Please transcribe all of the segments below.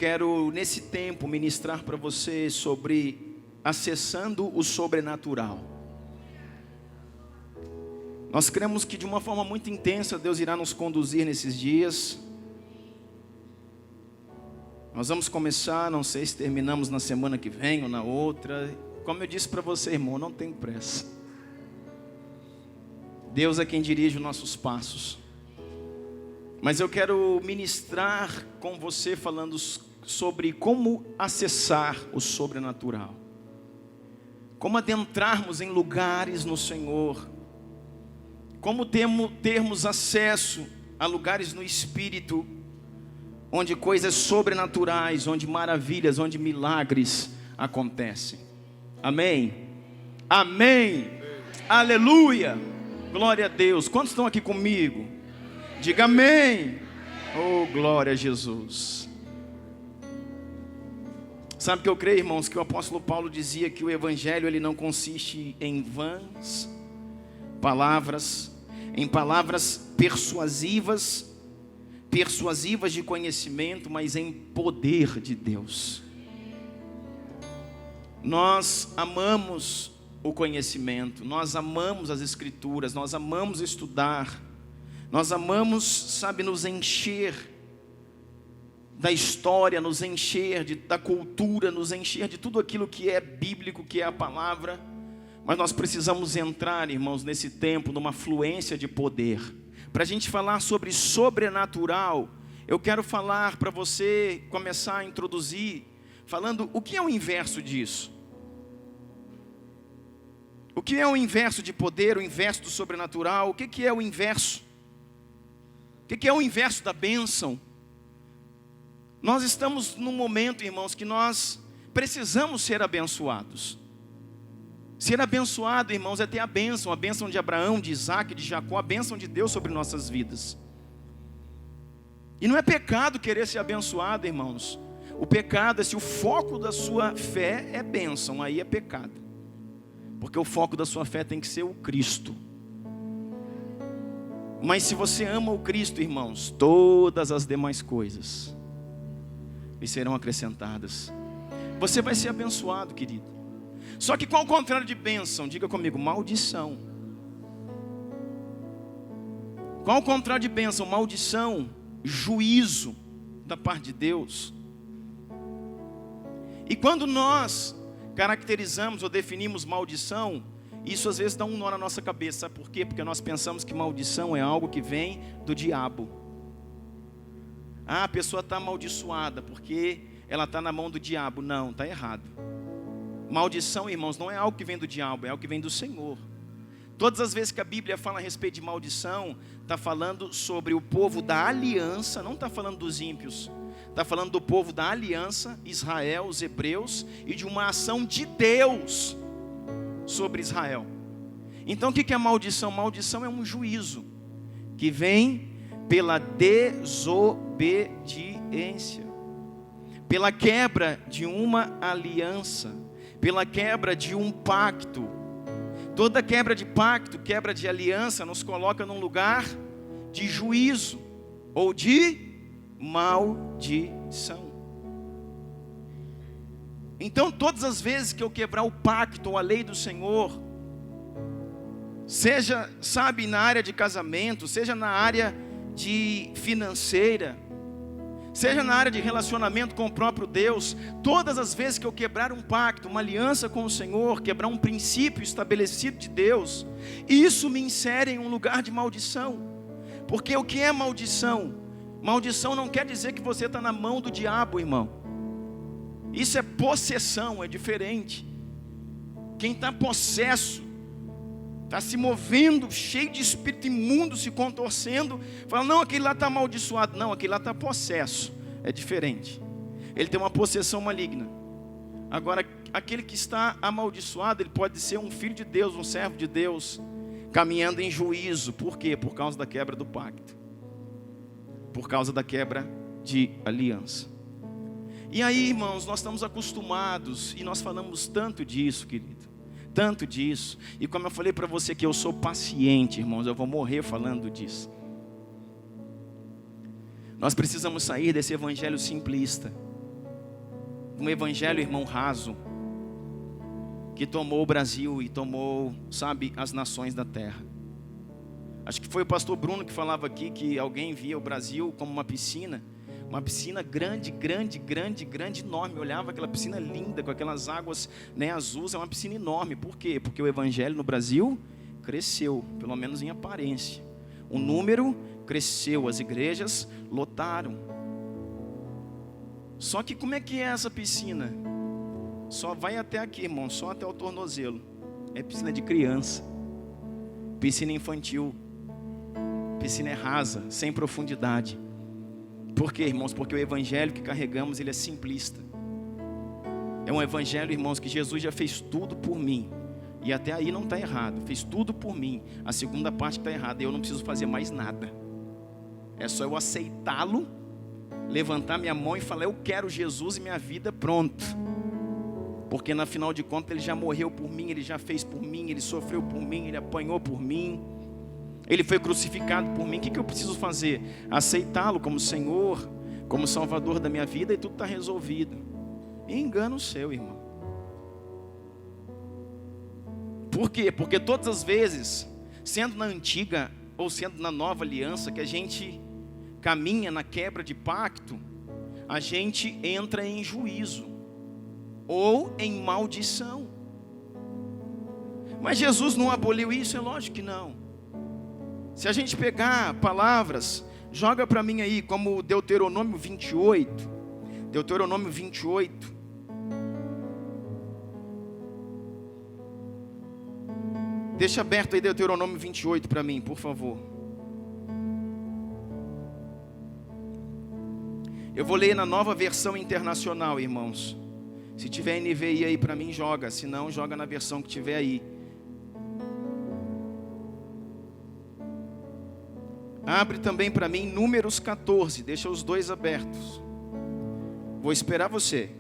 quero, nesse tempo, ministrar para você sobre acessando o sobrenatural. Nós cremos que de uma forma muito intensa Deus irá nos conduzir nesses dias. Nós vamos começar, não sei se terminamos na semana que vem ou na outra. Como eu disse para você, irmão, não tem pressa. Deus é quem dirige os nossos passos. Mas eu quero ministrar com você falando sobre como acessar o sobrenatural. Como adentrarmos em lugares no Senhor. Como termos acesso a lugares no Espírito, onde coisas sobrenaturais, onde maravilhas, onde milagres acontecem. Amém? Amém. Aleluia. Glória a Deus. Quantos estão aqui comigo? Diga amém. Oh, glória a Jesus. Sabe o que eu creio, irmãos? Que o apóstolo Paulo dizia que o evangelho ele não consiste em vãs palavras, em palavras persuasivas de conhecimento, mas em poder de Deus. Nós amamos o conhecimento, nós amamos as escrituras, nós amamos estudar, nós amamos, sabe, nos encher da história, nos encher da cultura, nos encher de tudo aquilo que é bíblico, que é a palavra. Mas nós precisamos entrar, irmãos, nesse tempo, numa fluência de poder. Para a gente falar sobre sobrenatural, eu quero falar para você, começar a introduzir, falando o que é o inverso disso. O que é o inverso de poder, o inverso do sobrenatural? O que é o inverso? O que é o inverso da bênção? Nós estamos num momento, irmãos, que nós precisamos ser abençoados. Ser abençoado, irmãos, é ter a bênção de Abraão, de Isaac, de Jacó, a bênção de Deus sobre nossas vidas. E não é pecado querer ser abençoado, irmãos. O pecado é se o foco da sua fé é bênção, aí é pecado. Porque o foco da sua fé tem que ser o Cristo. Mas se você ama o Cristo, irmãos, todas as demais coisas lhe serão acrescentadas. Você vai ser abençoado, querido. Só que qual o contrário de bênção? Diga comigo, maldição. Qual o contrário de bênção? Maldição, juízo da parte de Deus. E quando nós caracterizamos ou definimos maldição, isso às vezes dá um nó na nossa cabeça. Sabe por quê? Porque nós pensamos que maldição é algo que vem do diabo. Ah, a pessoa está amaldiçoada porque ela está na mão do diabo. Não, está errado. Maldição, irmãos, não é algo que vem do diabo, é algo que vem do Senhor. Todas as vezes que a Bíblia fala a respeito de maldição, está falando sobre o povo da aliança, não está falando dos ímpios. Está falando do povo da aliança, Israel, os hebreus, e de uma ação de Deus sobre Israel. Então o que é maldição? Maldição é um juízo que vem pela desobediência, pela quebra de uma aliança, pela quebra de um pacto. Toda quebra de pacto, quebra de aliança, nos coloca num lugar de juízo ou de maldição. Então todas as vezes que eu quebrar o pacto ou a lei do Senhor, seja, sabe, na área de casamento, seja na área de financeira, seja na área de relacionamento com o próprio Deus, todas as vezes que eu quebrar um pacto, uma aliança com o Senhor, quebrar um princípio estabelecido de Deus, isso me insere em um lugar de maldição. Porque o que é maldição? Maldição não quer dizer que você está na mão do diabo, irmão. Isso é possessão, é diferente. Quem está possesso, está se movendo, cheio de espírito imundo, se contorcendo, fala, não, aquele lá está amaldiçoado. Não, aquele lá está possesso, é diferente. Ele tem uma possessão maligna. Agora, aquele que está amaldiçoado, ele pode ser um filho de Deus, um servo de Deus, caminhando em juízo. Por quê? Por causa da quebra do pacto, por causa da quebra de aliança. E aí, irmãos, nós estamos acostumados, e nós falamos tanto disso, querido, tanto disso. E como eu falei para você que eu sou paciente, irmãos, eu vou morrer falando disso. Nós precisamos sair desse evangelho simplista. um evangelho, irmão, raso, que tomou o Brasil e tomou, sabe, as nações da terra. Acho que foi o pastor Bruno que falava aqui que alguém via o Brasil como uma piscina grande, enorme. Olhava aquela piscina linda, com aquelas águas, né, azuis, é uma piscina enorme. Por quê? Porque o evangelho no Brasil cresceu, pelo menos em aparência. O número cresceu, as igrejas lotaram. Só que como é que é essa piscina? Só vai até aqui, irmão, só até o tornozelo. É piscina de criança, piscina infantil, piscina rasa, sem profundidade. Por quê, irmãos? Porque o evangelho que carregamos, ele é simplista. É um evangelho, irmãos, que Jesus já fez tudo por mim. E até aí não está errado, fez tudo por mim. A segunda parte está errada, eu não preciso fazer mais nada. É só eu aceitá-lo, levantar minha mão e falar: eu quero Jesus e minha vida, pronto. Porque na final de contas ele já morreu por mim, ele já fez por mim, ele sofreu por mim, ele apanhou por mim, ele foi crucificado por mim. O que eu preciso fazer? Aceitá-lo como Senhor, como Salvador da minha vida, e tudo está resolvido. Engano seu, irmão. Por quê? Porque todas as vezes, sendo na antiga ou sendo na nova aliança, que a gente caminha na quebra de pacto, a gente entra em juízo ou em maldição. Mas Jesus não aboliu isso? É lógico que não. Se a gente pegar palavras, joga para mim aí, como Deuteronômio 28. Deuteronômio 28. Deixa aberto aí Deuteronômio 28 para mim, por favor. Eu vou ler na Nova Versão Internacional, irmãos. Se tiver NVI aí para mim, joga. Se não, joga na versão que tiver aí. Abre também para mim Números 14. Deixa os dois abertos. Vou esperar você.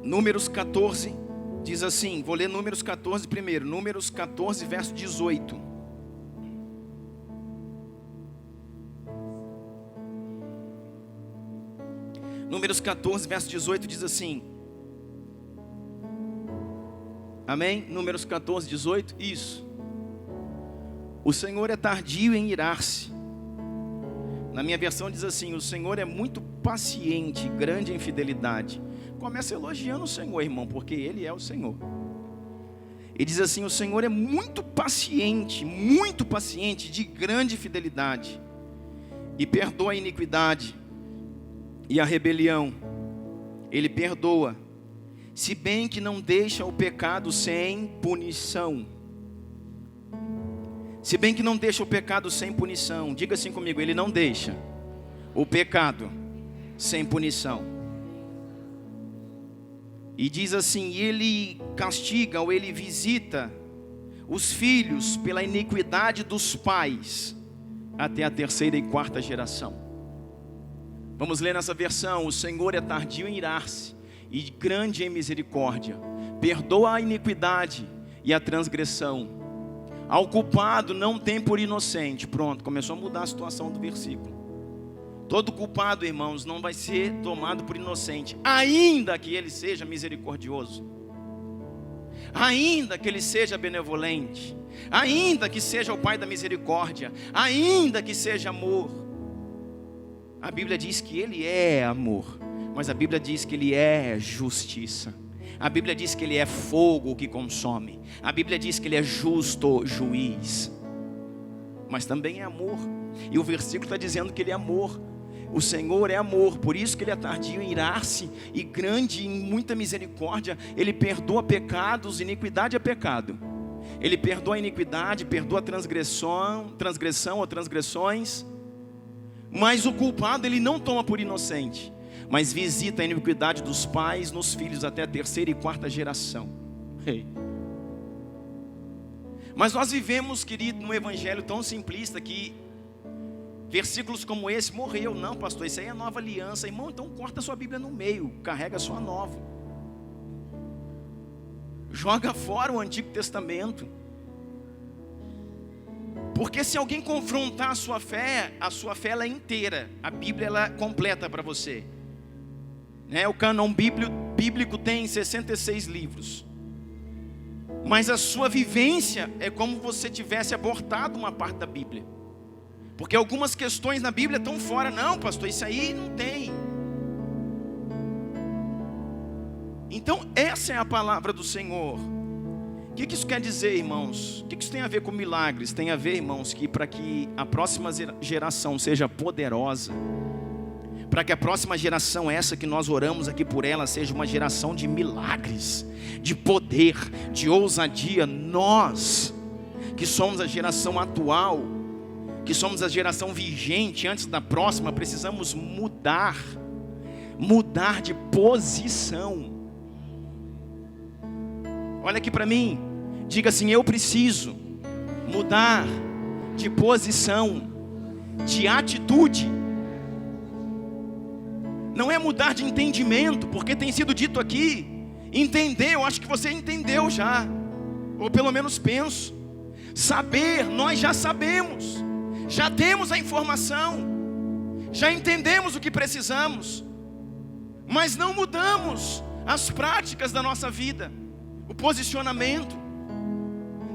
Números 14 diz assim. Vou ler Números 14 primeiro. Números 14, verso 18. Números 14, verso 18 diz assim. Amém? Números 14, 18. Isso. O Senhor é tardio em irar-se. Na minha versão diz assim: o Senhor é muito paciente, grande em fidelidade. Começa elogiando o Senhor, irmão, porque Ele é o Senhor. E diz assim: o Senhor é muito paciente, de grande fidelidade, e perdoa a iniquidade e a rebelião. Ele perdoa, se bem que não deixa o pecado sem punição. Se bem que não deixa o pecado sem punição. Diga assim comigo: Ele não deixa o pecado sem punição. E diz assim: Ele castiga ou Ele visita os filhos pela iniquidade dos pais até a terceira e quarta geração. Vamos ler nessa versão: o Senhor é tardio em irar-se e grande em misericórdia, perdoa a iniquidade e a transgressão. Ao culpado não tem por inocente. Pronto, começou a mudar a situação do versículo. Todo culpado, irmãos, não vai ser tomado por inocente, ainda que ele seja misericordioso, ainda que ele seja benevolente, ainda que seja o Pai da misericórdia, ainda que seja amor. A Bíblia diz que Ele é amor, mas a Bíblia diz que Ele é justiça. A Bíblia diz que Ele é fogo que consome. A Bíblia diz que Ele é justo juiz, mas também é amor. E o versículo está dizendo que Ele é amor. O Senhor é amor, por isso que Ele é tardio em irar-se e grande em muita misericórdia. Ele perdoa pecados, iniquidade é pecado. Ele perdoa a iniquidade, perdoa a transgressão ou transgressões. Mas o culpado Ele não toma por inocente, mas visita a iniquidade dos pais nos filhos até a terceira e quarta geração. Mas nós vivemos, querido, num evangelho tão simplista que versículos como esse morreu. Não, pastor, isso aí é a nova aliança. Irmão, então corta a sua Bíblia no meio, carrega a sua nova. Joga fora o Antigo Testamento. Porque se alguém confrontar a sua fé ela é inteira. A Bíblia ela é completa para você. O cânon bíblico tem 66 livros. Mas a sua vivência é como você tivesse abortado uma parte da Bíblia. Porque algumas questões na Bíblia estão fora. Não, pastor, isso aí não tem. Então essa é a palavra do Senhor. O que isso quer dizer, irmãos? O que isso tem a ver com milagres? Tem a ver, irmãos, que para que a próxima geração seja poderosa, para que a próxima geração, essa que nós oramos aqui por ela, seja uma geração de milagres, de poder, de ousadia. Nós, que somos a geração atual, que somos a geração vigente antes da próxima, precisamos mudar de posição. Olha aqui para mim, diga assim: eu preciso mudar de posição, de atitude. Não é mudar de entendimento, porque tem sido dito aqui, entender, eu acho que você entendeu já, ou pelo menos penso. Saber, nós já sabemos, já temos a informação, já entendemos o que precisamos, mas não mudamos as práticas da nossa vida, o posicionamento.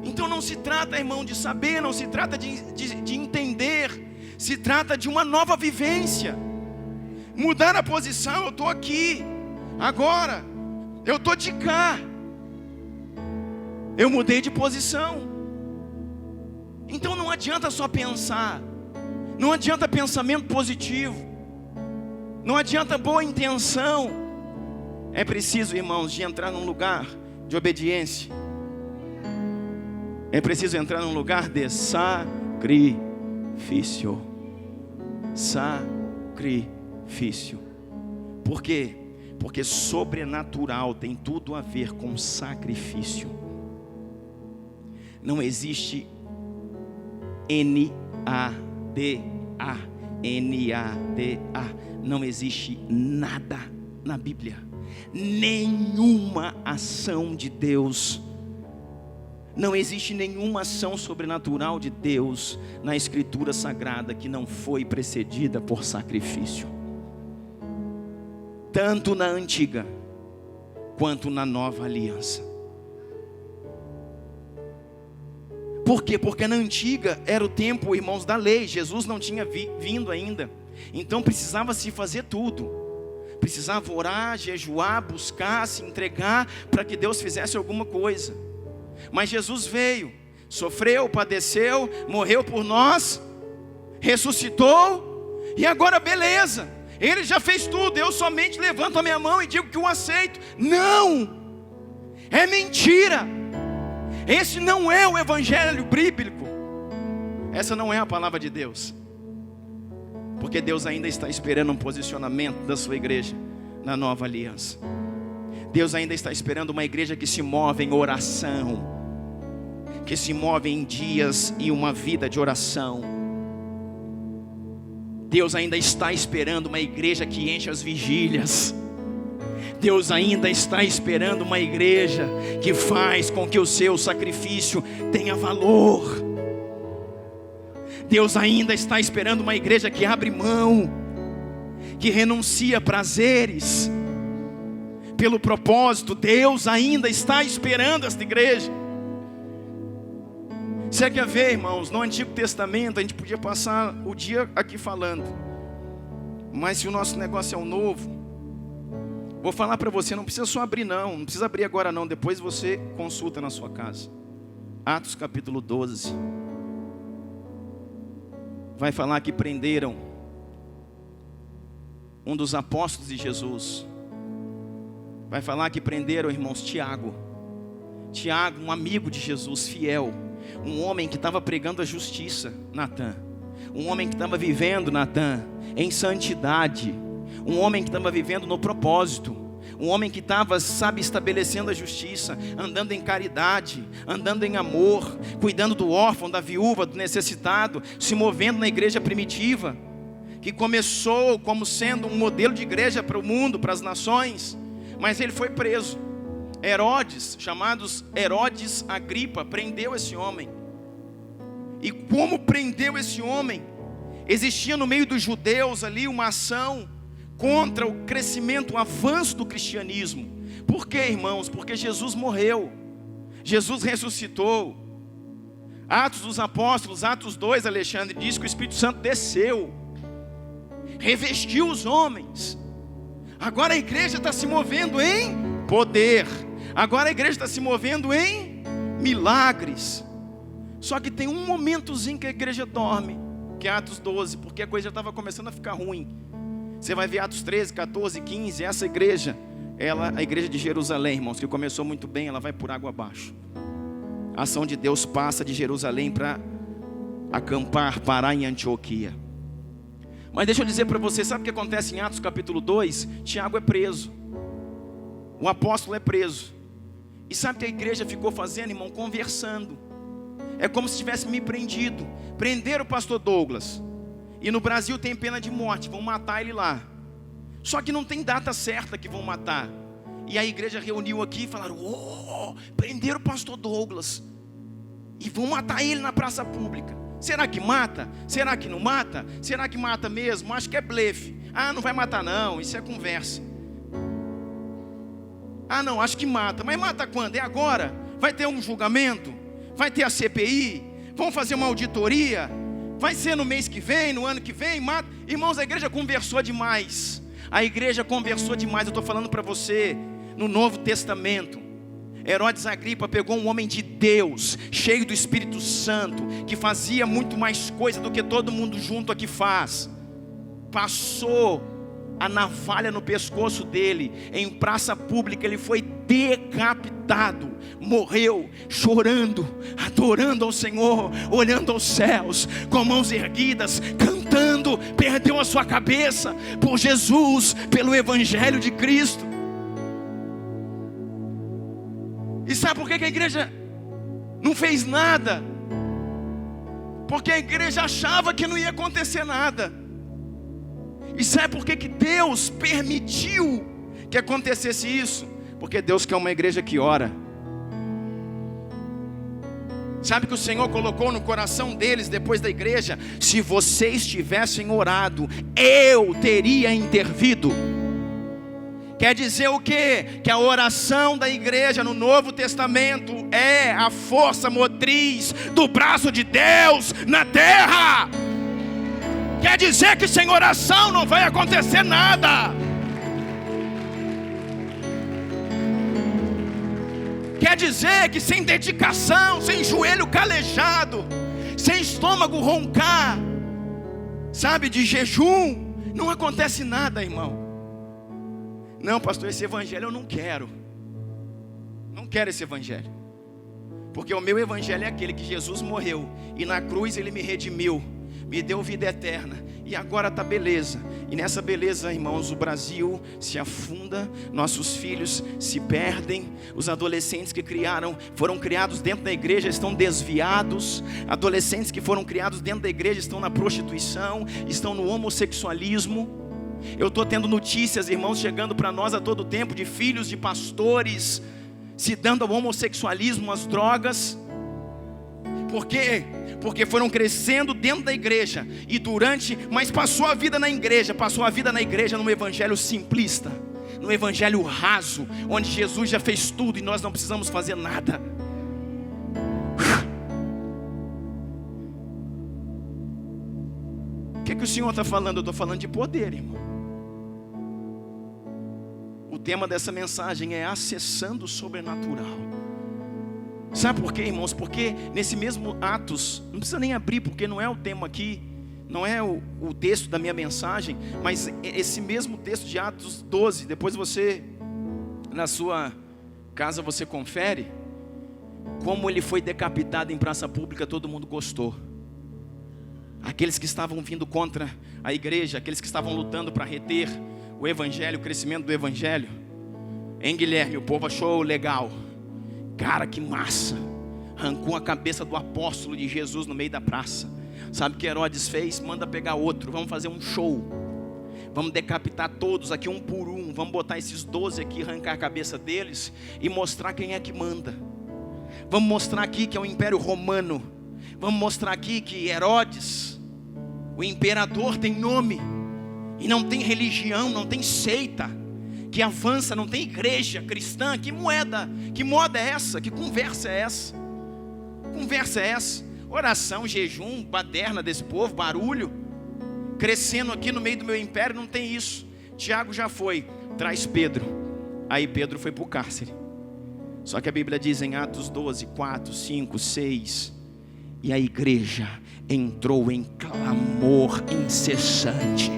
Então não se trata, irmão, de saber, não se trata de entender, se trata de uma nova vivência. Mudar a posição, eu estou aqui, agora, eu estou de cá, eu mudei de posição. Então não adianta só pensar, não adianta pensamento positivo, não adianta boa intenção. É preciso, irmãos, de entrar num lugar de obediência. É preciso entrar num lugar de sacrifício. Sacrifício. Por quê? Porque sobrenatural tem tudo a ver com sacrifício. Não existe N-A-D-A. Não existe nada na Bíblia, nenhuma ação de Deus, não existe nenhuma ação sobrenatural de Deus na Escritura Sagrada que não foi precedida por sacrifício, tanto na antiga quanto na nova aliança. Por quê? Porque na antiga era o tempo, irmãos, da lei. Jesus não tinha vindo ainda, então precisava se fazer tudo. Precisava orar, jejuar, buscar, se entregar para que Deus fizesse alguma coisa. Mas Jesus veio, sofreu, padeceu, morreu por nós, ressuscitou, e agora beleza, Ele já fez tudo, eu somente levanto a minha mão e digo que o aceito. Não, é mentira. Esse não é o evangelho bíblico, essa não é a palavra de Deus. Porque Deus ainda está esperando um posicionamento da sua igreja na nova aliança. Deus ainda está esperando uma igreja que se move em oração, que se move em dias e uma vida de oração. Deus ainda está esperando uma igreja que enche as vigílias. Deus ainda está esperando uma igreja que faz com que o seu sacrifício tenha valor. Deus ainda está esperando uma igreja que abre mão, que renuncia prazeres pelo propósito. Deus ainda está esperando esta igreja. Você quer ver, irmãos, no Antigo Testamento a gente podia passar o dia aqui falando, mas se o nosso negócio é o novo, vou falar para você, não precisa só abrir não precisa abrir agora não, depois você consulta na sua casa. Atos capítulo 12. Vai falar que prenderam um dos apóstolos de Jesus. Vai falar que prenderam, irmãos, Tiago, um amigo de Jesus, fiel, um homem que estava pregando a justiça, Natan, um homem que estava vivendo, Natan, em santidade, um homem que estava vivendo no propósito, um homem que estava, estabelecendo a justiça, andando em caridade, andando em amor, cuidando do órfão, da viúva, do necessitado, se movendo na igreja primitiva, que começou como sendo um modelo de igreja para o mundo, para as nações, mas ele foi preso. Herodes, chamados Herodes Agripa, prendeu esse homem. E como prendeu esse homem? Existia no meio dos judeus ali uma ação contra o crescimento, o avanço do cristianismo. Por quê, irmãos? Porque Jesus morreu, Jesus ressuscitou. Atos dos Apóstolos, Atos 2, Alexandre, diz que o Espírito Santo desceu, revestiu os homens. Agora a igreja está se movendo em poder. Agora a igreja está se movendo em milagres. Só que tem um momentozinho que a igreja dorme, que é Atos 12, porque a coisa já estava começando a ficar ruim. Você vai ver Atos 13, 14, 15, essa igreja, a igreja de Jerusalém, irmãos, que começou muito bem, ela vai por água abaixo. A ação de Deus passa de Jerusalém para acampar, parar em Antioquia. Mas deixa eu dizer para você, sabe o que acontece em Atos capítulo 2? Tiago é preso, o apóstolo é preso. E sabe o que a igreja ficou fazendo, irmão? Conversando. É como se tivesse me prendido. Prenderam o pastor Douglas, e no Brasil tem pena de morte, vão matar ele lá. Só que não tem data certa que vão matar. E a igreja reuniu aqui e falaram: prenderam o pastor Douglas e vão matar ele na praça pública. Será que mata? Será que não mata? Será que mata mesmo? Acho que é blefe. Não vai matar não, isso é conversa. Não, acho que mata. Mas mata quando? É agora? Vai ter um julgamento? Vai ter a CPI? Vão fazer uma auditoria? Vai ser no mês que vem, no ano que vem? Mata. Irmãos, a igreja conversou demais. A igreja conversou demais. Eu estou falando para você, no Novo Testamento, Herodes Agripa pegou um homem de Deus, cheio do Espírito Santo, que fazia muito mais coisa do que todo mundo junto aqui faz. Passou a navalha no pescoço dele, em praça pública, ele foi decapitado, morreu chorando, adorando ao Senhor, olhando aos céus, com mãos erguidas, cantando, perdeu a sua cabeça por Jesus, pelo Evangelho de Cristo. E sabe por que a igreja não fez nada? Porque a igreja achava que não ia acontecer nada. E sabe por que Deus permitiu que acontecesse isso? Porque Deus quer uma igreja que ora. Sabe que o Senhor colocou no coração deles depois da igreja? Se vocês tivessem orado, eu teria intervido. Quer dizer o quê? Que a oração da igreja no Novo Testamento é a força motriz do braço de Deus na terra. Quer dizer que sem oração não vai acontecer nada. Quer dizer que sem dedicação, sem joelho calejado, sem estômago roncar, sabe, de jejum, não acontece nada, irmão. Não, pastor, esse evangelho eu não quero. Não quero esse evangelho. Porque o meu evangelho é aquele que Jesus morreu e na cruz ele me redimiu, me deu vida eterna, e agora está beleza. E nessa beleza, irmãos, o Brasil se afunda, nossos filhos se perdem, os adolescentes que foram criados dentro da igreja estão desviados, adolescentes que foram criados dentro da igreja estão na prostituição, estão no homossexualismo. Eu estou tendo notícias, irmãos, chegando para nós a todo tempo, de filhos de pastores se dando ao homossexualismo, às drogas. Por quê? Porque foram crescendo dentro da igreja, mas passou a vida na igreja num evangelho simplista, num evangelho raso, onde Jesus já fez tudo e nós não precisamos fazer nada. O que o Senhor está falando? Eu estou falando de poder, irmão. O tema dessa mensagem é acessando o sobrenatural. Sabe por quê, irmãos? Porque nesse mesmo Atos, não precisa nem abrir, porque não é o tema aqui, não é o texto da minha mensagem, mas esse mesmo texto de Atos 12, depois você, na sua casa, você confere, como ele foi decapitado em praça pública, todo mundo gostou. Aqueles que estavam vindo contra a igreja, aqueles que estavam lutando para reter o evangelho, o crescimento do evangelho. Hein, Guilherme, o povo achou legal. Cara, que massa. Arrancou a cabeça do apóstolo de Jesus no meio da praça. Sabe o que Herodes fez? Manda pegar outro, vamos fazer um show. Vamos decapitar todos aqui um por um. Vamos botar esses 12 aqui, arrancar a cabeça deles e mostrar quem é que manda. Vamos mostrar aqui que é o Império Romano. Vamos mostrar aqui que Herodes, o imperador, tem nome. E não tem religião, não tem seita que avança, não tem igreja cristã. Que moda é essa? Que conversa é essa? Conversa é essa? Oração, jejum, baderna desse povo, barulho, crescendo aqui no meio do meu império, não tem isso. Tiago já foi, traz Pedro. Aí Pedro foi para o cárcere. Só que a Bíblia diz em Atos 12, 4, 5, 6, e a igreja entrou em clamor incessante.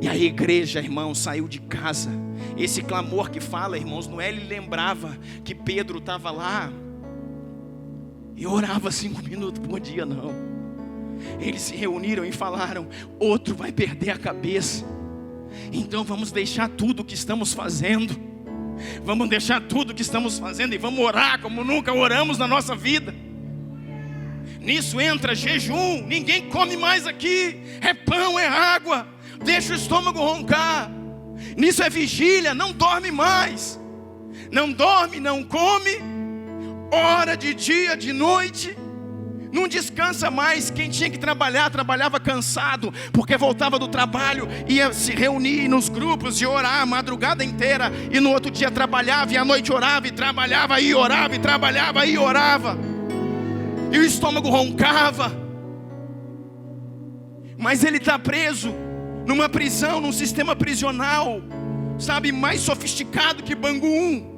E a igreja, irmãos, saiu de casa. Esse clamor que fala, irmãos, não é ele lembrava que Pedro estava lá e orava 5 minutos por dia, não. Eles se reuniram e falaram: outro vai perder a cabeça, então vamos deixar tudo o que estamos fazendo. Vamos deixar tudo o que estamos fazendo e vamos orar como nunca oramos na nossa vida. Nisso entra jejum, ninguém come mais aqui. É pão, é água, deixa o estômago roncar. Nisso é vigília, não dorme mais. Não dorme, não come, ora de dia, de noite. Não descansa mais. Quem tinha que trabalhar, trabalhava cansado, porque voltava do trabalho, ia se reunir nos grupos e orar a madrugada inteira. E no outro dia trabalhava, e à noite orava, e trabalhava, e orava, e trabalhava, e orava. E o estômago roncava. Mas ele está preso numa prisão, num sistema prisional, sabe, mais sofisticado que Bangu 1.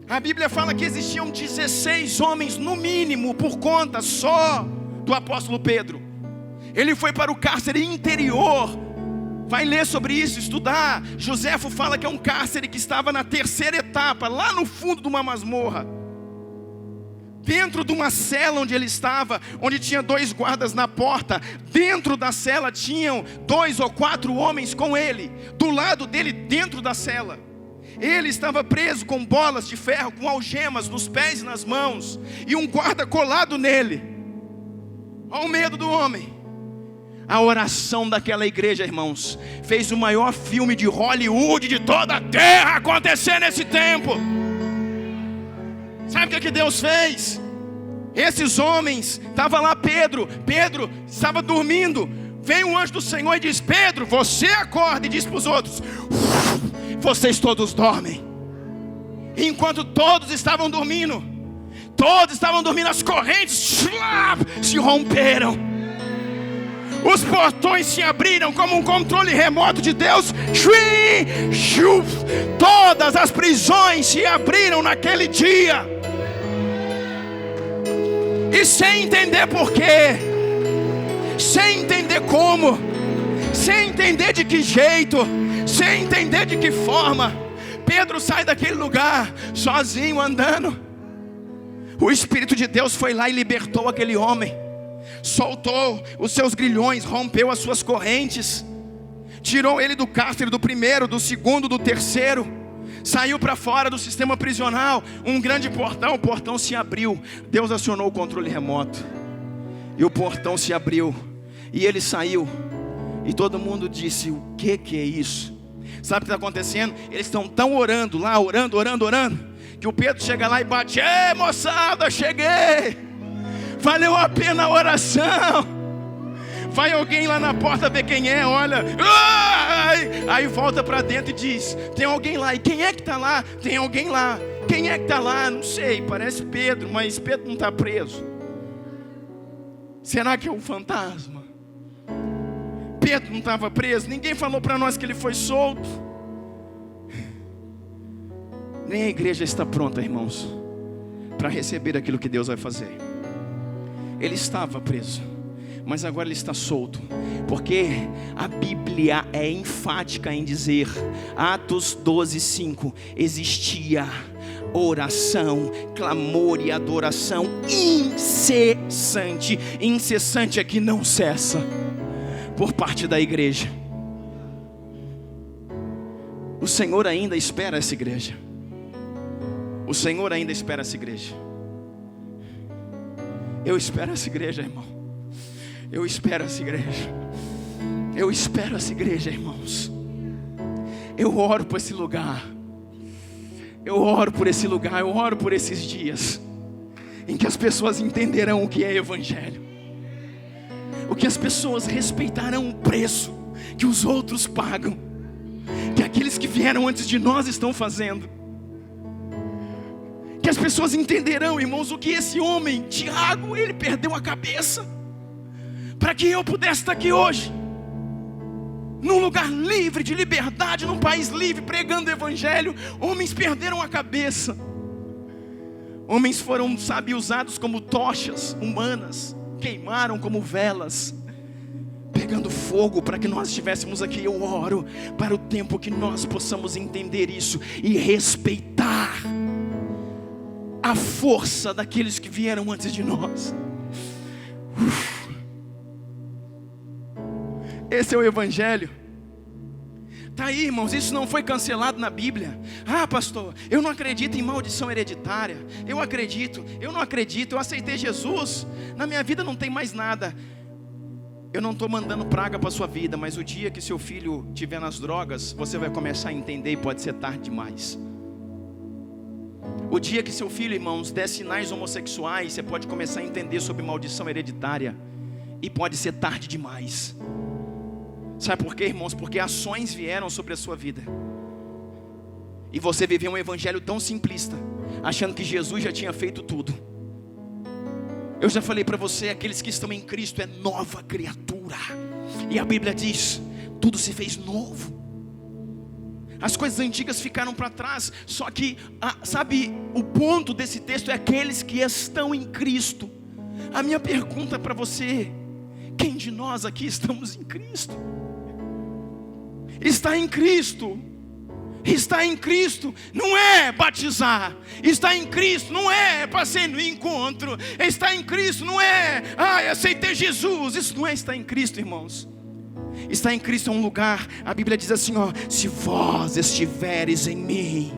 A Bíblia fala que existiam 16 homens no mínimo, por conta só do apóstolo Pedro. Ele foi para o cárcere interior. Vai ler sobre isso, estudar. Joséfo fala que é um cárcere que estava na 3ª etapa, lá no fundo de uma masmorra. Dentro de uma cela onde ele estava, onde tinha 2 guardas na porta, dentro da cela tinham 2 ou 4 homens com ele, do lado dele, dentro da cela. Ele estava preso com bolas de ferro, com algemas nos pés e nas mãos, e um guarda colado nele. Olha o medo do homem. A oração daquela igreja, irmãos, fez o maior filme de Hollywood de toda a terra acontecer nesse tempo. Sabe o que Deus fez? Esses homens, estava lá Pedro estava dormindo. Vem um anjo do Senhor e diz: Pedro, você acorda, e diz para os outros: vocês todos dormem. Enquanto todos estavam dormindo, as correntes se romperam. Os portões se abriram como um controle remoto de Deus. Todas as prisões se abriram naquele dia. E sem entender porquê, sem entender como, sem entender de que jeito, sem entender de que forma, Pedro sai daquele lugar sozinho andando. O Espírito de Deus foi lá e libertou aquele homem, soltou os seus grilhões, rompeu as suas correntes, tirou ele do cárcere, do primeiro, do segundo, do terceiro, saiu para fora do sistema prisional. Um grande portão, o portão se abriu. Deus acionou o controle remoto e o portão se abriu, e ele saiu. E todo mundo disse: o que é isso? Sabe o que está acontecendo? Eles estão tão orando lá, orando, que o Pedro chega lá e bate: ei, moçada, cheguei, valeu a pena a oração. Vai alguém lá na porta ver quem é, olha, aí volta para dentro e diz: tem alguém lá. E quem é que está lá? Tem alguém lá. Quem é que está lá? Não sei, parece Pedro, mas Pedro não está preso. Será que é um fantasma? Pedro não estava preso. Ninguém falou para nós que ele foi solto. Nem a igreja está pronta, irmãos, para receber aquilo que Deus vai fazer. Ele estava preso, mas agora ele está solto, porque a Bíblia é enfática em dizer, Atos 12:5, existia oração, clamor e adoração incessante. Incessante é que não cessa, por parte da igreja. O Senhor ainda espera essa igreja. O Senhor ainda espera essa igreja. Eu espero essa igreja, irmão. Eu espero essa igreja. Eu espero essa igreja, irmãos. Eu oro por esse lugar. Eu oro por esse lugar. Eu oro por esses dias. em que as pessoas entenderão o que é evangelho, o que as pessoas respeitarão o preço que os outros pagam, que aqueles que vieram antes de nós estão fazendo, que as pessoas entenderão, irmãos, o que esse homem, Tiago, ele perdeu a cabeça, para que eu pudesse estar aqui hoje, num lugar livre, de liberdade, num país livre, pregando o evangelho. Homens perderam a cabeça, homens foram, usados como tochas humanas, queimaram como velas, pegando fogo para que nós estivéssemos aqui. Eu oro para o tempo que nós possamos entender isso e respeitar a força daqueles que vieram antes de nós. Esse é o evangelho. Está aí, irmãos, isso não foi cancelado na Bíblia. Ah, pastor, eu não acredito em maldição hereditária. Eu acredito, eu não acredito, eu aceitei Jesus, na minha vida não tem mais nada. Eu não estou mandando praga para a sua vida, mas o dia que seu filho estiver nas drogas, você vai começar a entender e pode ser tarde demais. O dia que seu filho, irmãos, der sinais homossexuais, você pode começar a entender sobre maldição hereditária e pode ser tarde demais. Sabe por quê, irmãos? Porque ações vieram sobre a sua vida e você viveu um evangelho tão simplista, achando que Jesus já tinha feito tudo. Eu já falei para você, aqueles que estão em Cristo é nova criatura, e a Bíblia diz, tudo se fez novo. As coisas antigas ficaram para trás. Só que, sabe, o ponto desse texto é aqueles que estão em Cristo. A minha pergunta para você: quem de nós aqui estamos em Cristo? Está em Cristo. Está em Cristo não é batizar. Está em Cristo não é passei no encontro. Está em Cristo não é aceitei Jesus. Isso não é estar em Cristo, irmãos. Estar em Cristo é um lugar, a Bíblia diz assim, se vós estiveres em mim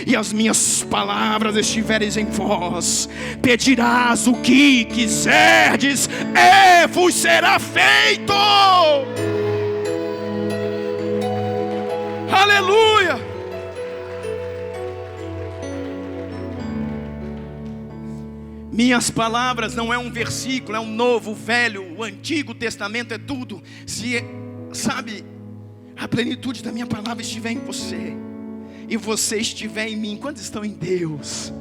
e as minhas palavras estiveres em vós, pedirás o que quiserdes e vos será feito. Aleluia. Minhas palavras não é um versículo, é um novo, o velho, o Antigo Testamento é tudo. Se, sabe, a plenitude da minha palavra estiver em você e você estiver em mim, quantos estão em Deus?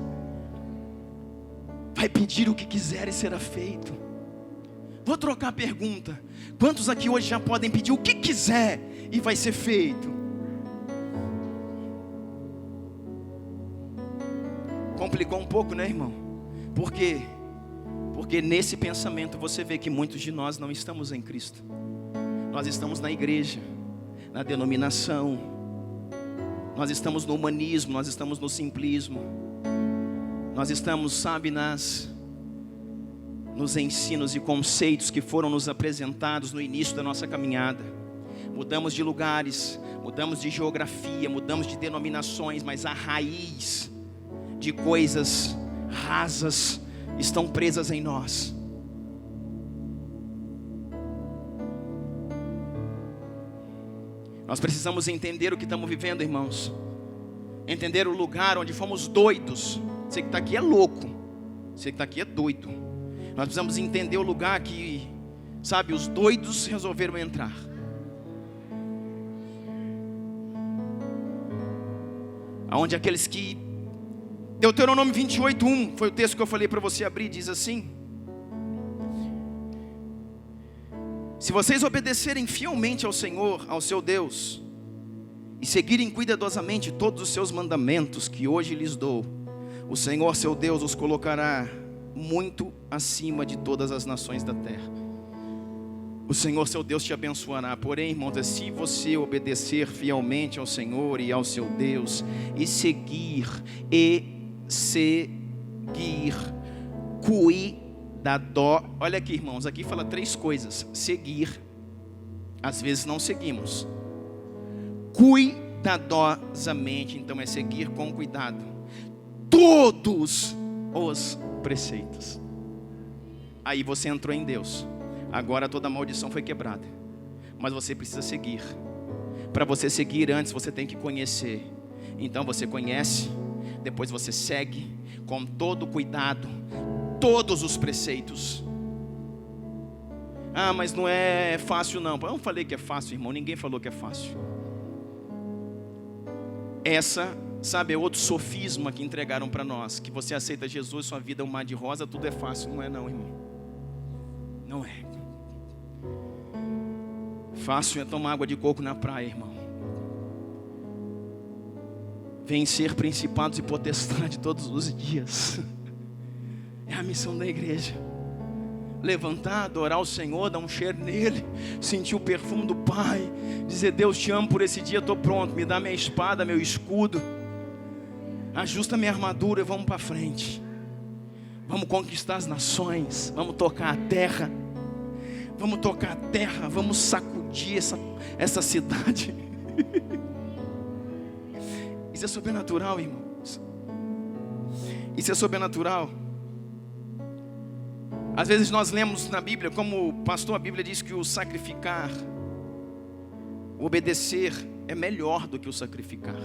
Vai pedir o que quiser e será feito. Vou trocar a pergunta: quantos aqui hoje já podem pedir o que quiser e vai ser feito? Complicou um pouco, né, irmão? Por quê? Porque nesse pensamento você vê que muitos de nós não estamos em Cristo. Nós estamos na igreja, na denominação, nós estamos no humanismo, nós estamos no simplismo, nós estamos, sabe, nos ensinos e conceitos que foram nos apresentados no início da nossa caminhada. Mudamos de lugares, mudamos de geografia, mudamos de denominações, mas a raiz de coisas rasas estão presas em nós. Nós precisamos entender o que estamos vivendo, irmãos. Entender o lugar onde fomos doidos. Você que está aqui é louco, você que está aqui é doido. Nós precisamos entender o lugar que, sabe, os doidos resolveram entrar. Aonde aqueles que Deuteronômio 28:1 foi o texto que eu falei para você abrir, diz assim: se vocês obedecerem fielmente ao Senhor, ao seu Deus, e seguirem cuidadosamente todos os seus mandamentos que hoje lhes dou, o Senhor seu Deus os colocará muito acima de todas as nações da terra. O Senhor seu Deus te abençoará. Porém, irmãos, se você obedecer fielmente ao Senhor e ao seu Deus, e seguir cuidado. Olha aqui, irmãos, aqui fala 3 coisas. Seguir, às vezes não seguimos. Cuidadosamente, então é seguir com cuidado todos os preceitos. Aí você entrou em Deus. Agora toda maldição foi quebrada. Mas você precisa seguir. Para você seguir, antes você tem que conhecer. Então você conhece, depois você segue com todo cuidado, todos os preceitos. Ah, mas não é fácil não. Eu não falei que é fácil, irmão, ninguém falou que é fácil. Essa, sabe, é outro sofisma que entregaram para nós, que você aceita Jesus, sua vida é um mar de rosa, tudo é fácil. Não é não, irmão. Não é. Fácil é tomar água de coco na praia, irmão. Vencer principados e potestades todos os dias. É a missão da igreja. Levantar, adorar o Senhor, dar um cheiro nele, sentir o perfume do Pai, dizer: Deus, te amo por esse dia, estou pronto, me dá minha espada, meu escudo, ajusta minha armadura e vamos para frente. Vamos conquistar as nações, vamos tocar a terra, vamos sacudir essa cidade. Isso é sobrenatural, irmãos. Isso é sobrenatural. Às vezes nós lemos na Bíblia, como pastor, a Bíblia diz que o sacrificar, o obedecer é melhor do que o sacrificar.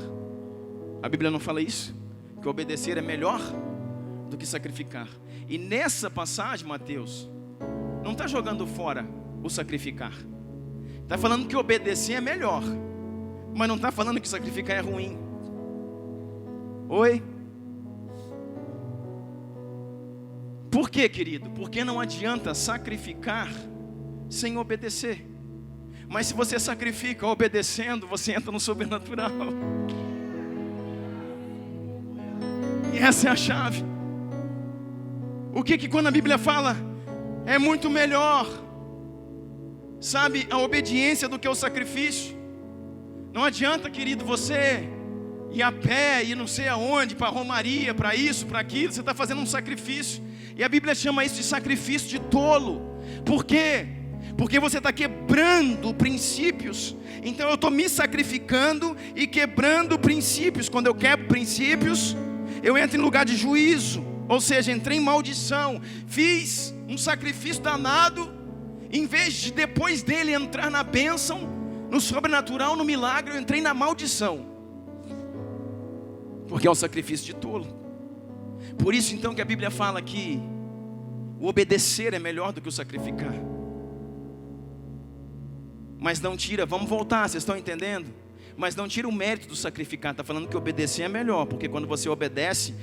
A Bíblia não fala isso? Que obedecer é melhor do que sacrificar. E nessa passagem, Mateus, não está jogando fora o sacrificar. Está falando que obedecer é melhor, mas não está falando que sacrificar é ruim. Oi? Por quê, querido? Porque não adianta sacrificar sem obedecer. Mas se você sacrifica obedecendo, você entra no sobrenatural. E essa é a chave. O que quando a Bíblia fala é muito melhor, sabe, a obediência do que o sacrifício. Não adianta, querido, você ir a pé, ir não sei aonde, para a romaria, para isso, para aquilo. Você está fazendo um sacrifício. E a Bíblia chama isso de sacrifício de tolo. Por quê? Porque você está quebrando princípios. Então eu estou me sacrificando e quebrando princípios. Quando eu quebro princípios, eu entro em lugar de juízo. Ou seja, entrei em maldição. Fiz um sacrifício danado, em vez de depois dele entrar na bênção, no sobrenatural, no milagre, eu entrei na maldição. Porque é o sacrifício de tolo. Por isso então que a Bíblia fala que o obedecer é melhor do que o sacrificar. Mas não tira, vamos voltar, vocês estão entendendo? Mas não tira o mérito do sacrificar. Está falando que obedecer é melhor, porque quando você obedece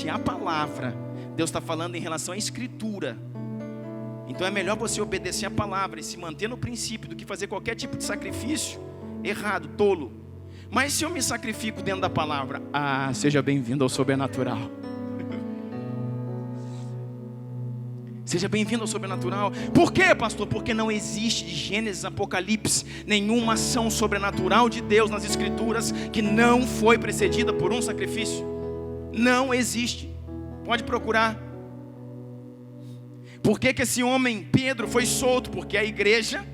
à palavra. Deus está falando em relação à escritura. Então é melhor você obedecer à palavra e se manter no princípio do que fazer qualquer tipo de sacrifício errado, tolo. Mas se eu me sacrifico dentro da palavra, seja bem-vindo ao sobrenatural. Seja bem-vindo ao sobrenatural. Por quê, pastor? Porque não existe de Gênesis a Apocalipse nenhuma ação sobrenatural de Deus nas Escrituras que não foi precedida por um sacrifício. Não existe. Pode procurar. Por que esse homem Pedro foi solto? Porque a igreja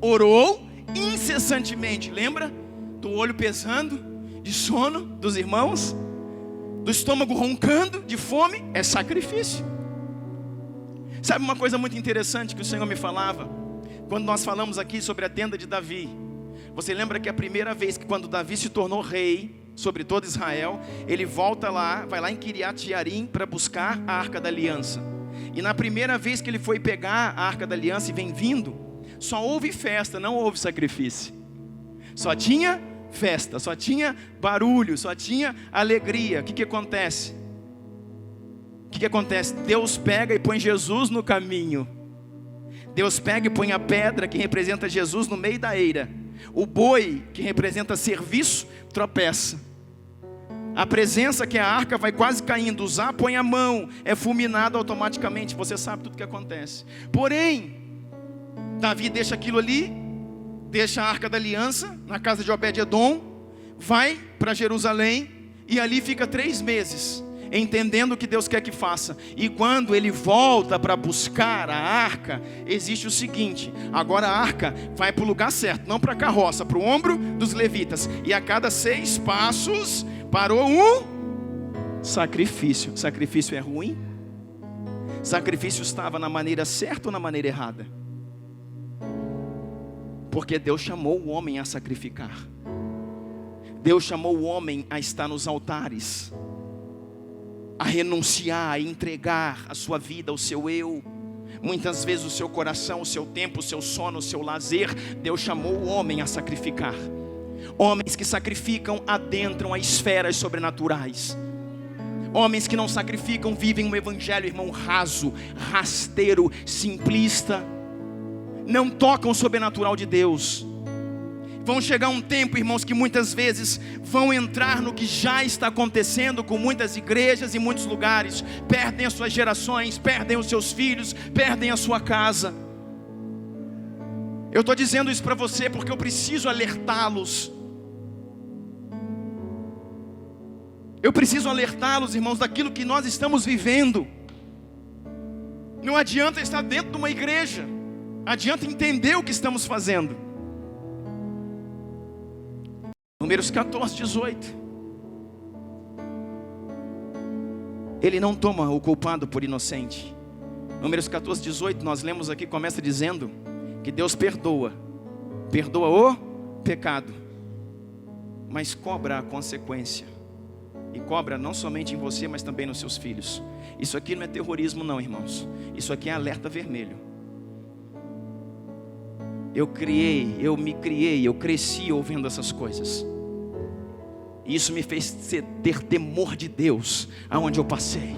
orou incessantemente. Lembra? Do olho pesando, de sono dos irmãos, do estômago roncando, de fome. É sacrifício. Sabe uma coisa muito interessante que o Senhor me falava? Quando nós falamos aqui sobre a tenda de Davi. Você lembra que a primeira vez que quando Davi se tornou rei sobre todo Israel, ele volta lá, vai lá em Kiriat Jearim para buscar a Arca da Aliança. E na primeira vez que ele foi pegar a Arca da Aliança e vem vindo, só houve festa, não houve sacrifício. Só tinha festa, só tinha barulho, só tinha alegria. O que acontece? O que acontece? Deus pega e põe Jesus no caminho. Deus pega e põe a pedra que representa Jesus no meio da eira. O boi que representa serviço tropeça. A presença que é a arca vai quase caindo. Uzá põe a mão, é fulminado automaticamente. Você sabe tudo o que acontece. Porém, Davi deixa aquilo ali, deixa a arca da aliança na casa de Obed-edom, vai para Jerusalém e ali fica 3 meses. Entendendo o que Deus quer que faça. E quando ele volta para buscar a arca, existe o seguinte: agora a arca vai para o lugar certo, não para a carroça, para o ombro dos levitas. E a cada 6 passos parou um sacrifício. Sacrifício é ruim? Sacrifício estava na maneira certa ou na maneira errada? Porque Deus chamou o homem a sacrificar. Deus chamou o homem a estar nos altares. a renunciar, a entregar a sua vida, o seu eu. Muitas vezes o seu coração, o seu tempo, o seu sono, o seu lazer, Deus chamou o homem a sacrificar. Homens que sacrificam adentram a esferas sobrenaturais. Homens que não sacrificam vivem um evangelho, irmão, raso, rasteiro, simplista. Não tocam o sobrenatural de Deus. Vão chegar um tempo, irmãos, que muitas vezes vão entrar no que já está acontecendo com muitas igrejas e muitos lugares. Perdem as suas gerações, perdem os seus filhos, perdem a sua casa. Eu estou dizendo isso para você porque eu preciso alertá-los. Eu preciso alertá-los, irmãos, daquilo que nós estamos vivendo. Não adianta estar dentro de uma igreja, adianta entender o que estamos fazendo. Números 14, 18. Ele não toma o culpado por inocente. Números 14, 18, nós lemos aqui, começa dizendo que Deus perdoa o pecado, mas cobra a consequência. E cobra não somente em você, mas também nos seus filhos. Isso aqui não é terrorismo não, irmãos. Isso aqui é alerta vermelho. Eu cresci ouvindo essas coisas. Isso me fez ter temor de Deus aonde eu passei.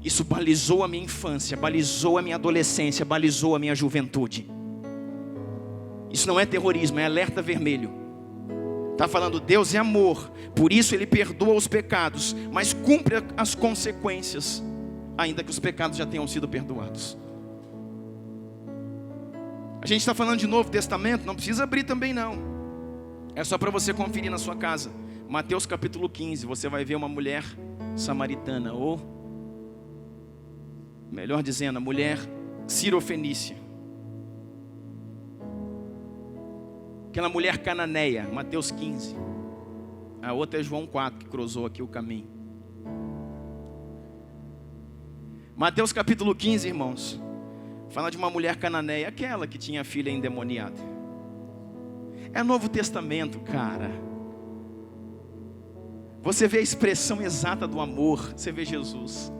Isso balizou a minha infância, balizou a minha adolescência, balizou a minha juventude. Isso não é terrorismo, é alerta vermelho. Está falando, Deus é amor, por isso Ele perdoa os pecados, mas cumpre as consequências, ainda que os pecados já tenham sido perdoados. A gente está falando de Novo Testamento, não precisa abrir também não. É só para você conferir na sua casa. Mateus capítulo 15, você vai ver uma mulher samaritana, ou melhor dizendo, a mulher sirofenícia. Aquela mulher cananeia, Mateus 15. A outra é João 4, que cruzou aqui o caminho. Mateus capítulo 15, irmãos, fala de uma mulher cananeia, aquela que tinha a filha endemoniada. É Novo Testamento, cara. Você vê a expressão exata do amor, você vê Jesus.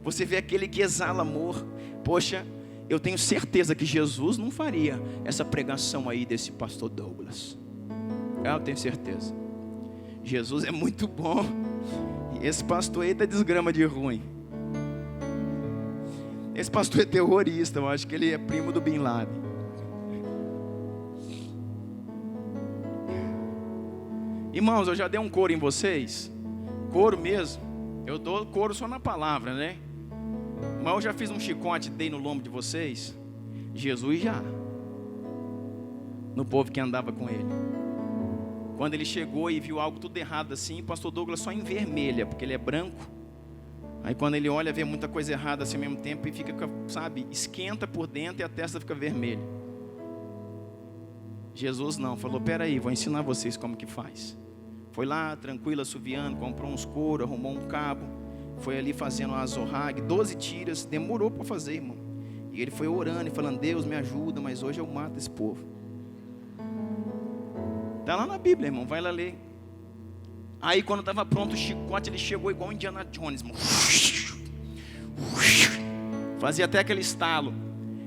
Você vê aquele que exala amor. Poxa, eu tenho certeza que Jesus não faria essa pregação aí desse pastor Douglas. Eu tenho certeza. Jesus é muito bom. E esse pastor aí tá desgrama de ruim. Esse pastor é terrorista, eu acho que ele é primo do Bin Laden. Irmãos, eu já dei um couro em vocês. Couro mesmo. Eu dou couro só na palavra, né? Mas eu já fiz um chicote, dei no lombo de vocês. Jesus já. No povo que andava com ele. Quando ele chegou e viu algo tudo errado assim, o pastor Douglas só envermelha, porque ele é branco. Aí quando ele olha, vê muita coisa errada assim ao mesmo tempo e fica, sabe, esquenta por dentro e a testa fica vermelha. Jesus não, falou, peraí, vou ensinar vocês como que faz. Foi lá, tranquilo, assoviando, comprou uns couros, arrumou um cabo, foi ali fazendo uma azorrague, 12 tiras, demorou para fazer, irmão. E ele foi orando e falando, Deus me ajuda, mas hoje eu mato esse povo. Está lá na Bíblia, irmão, vai lá ler. Aí quando estava pronto o chicote, ele chegou igual Indiana Jones, irmão. Fazia até aquele estalo.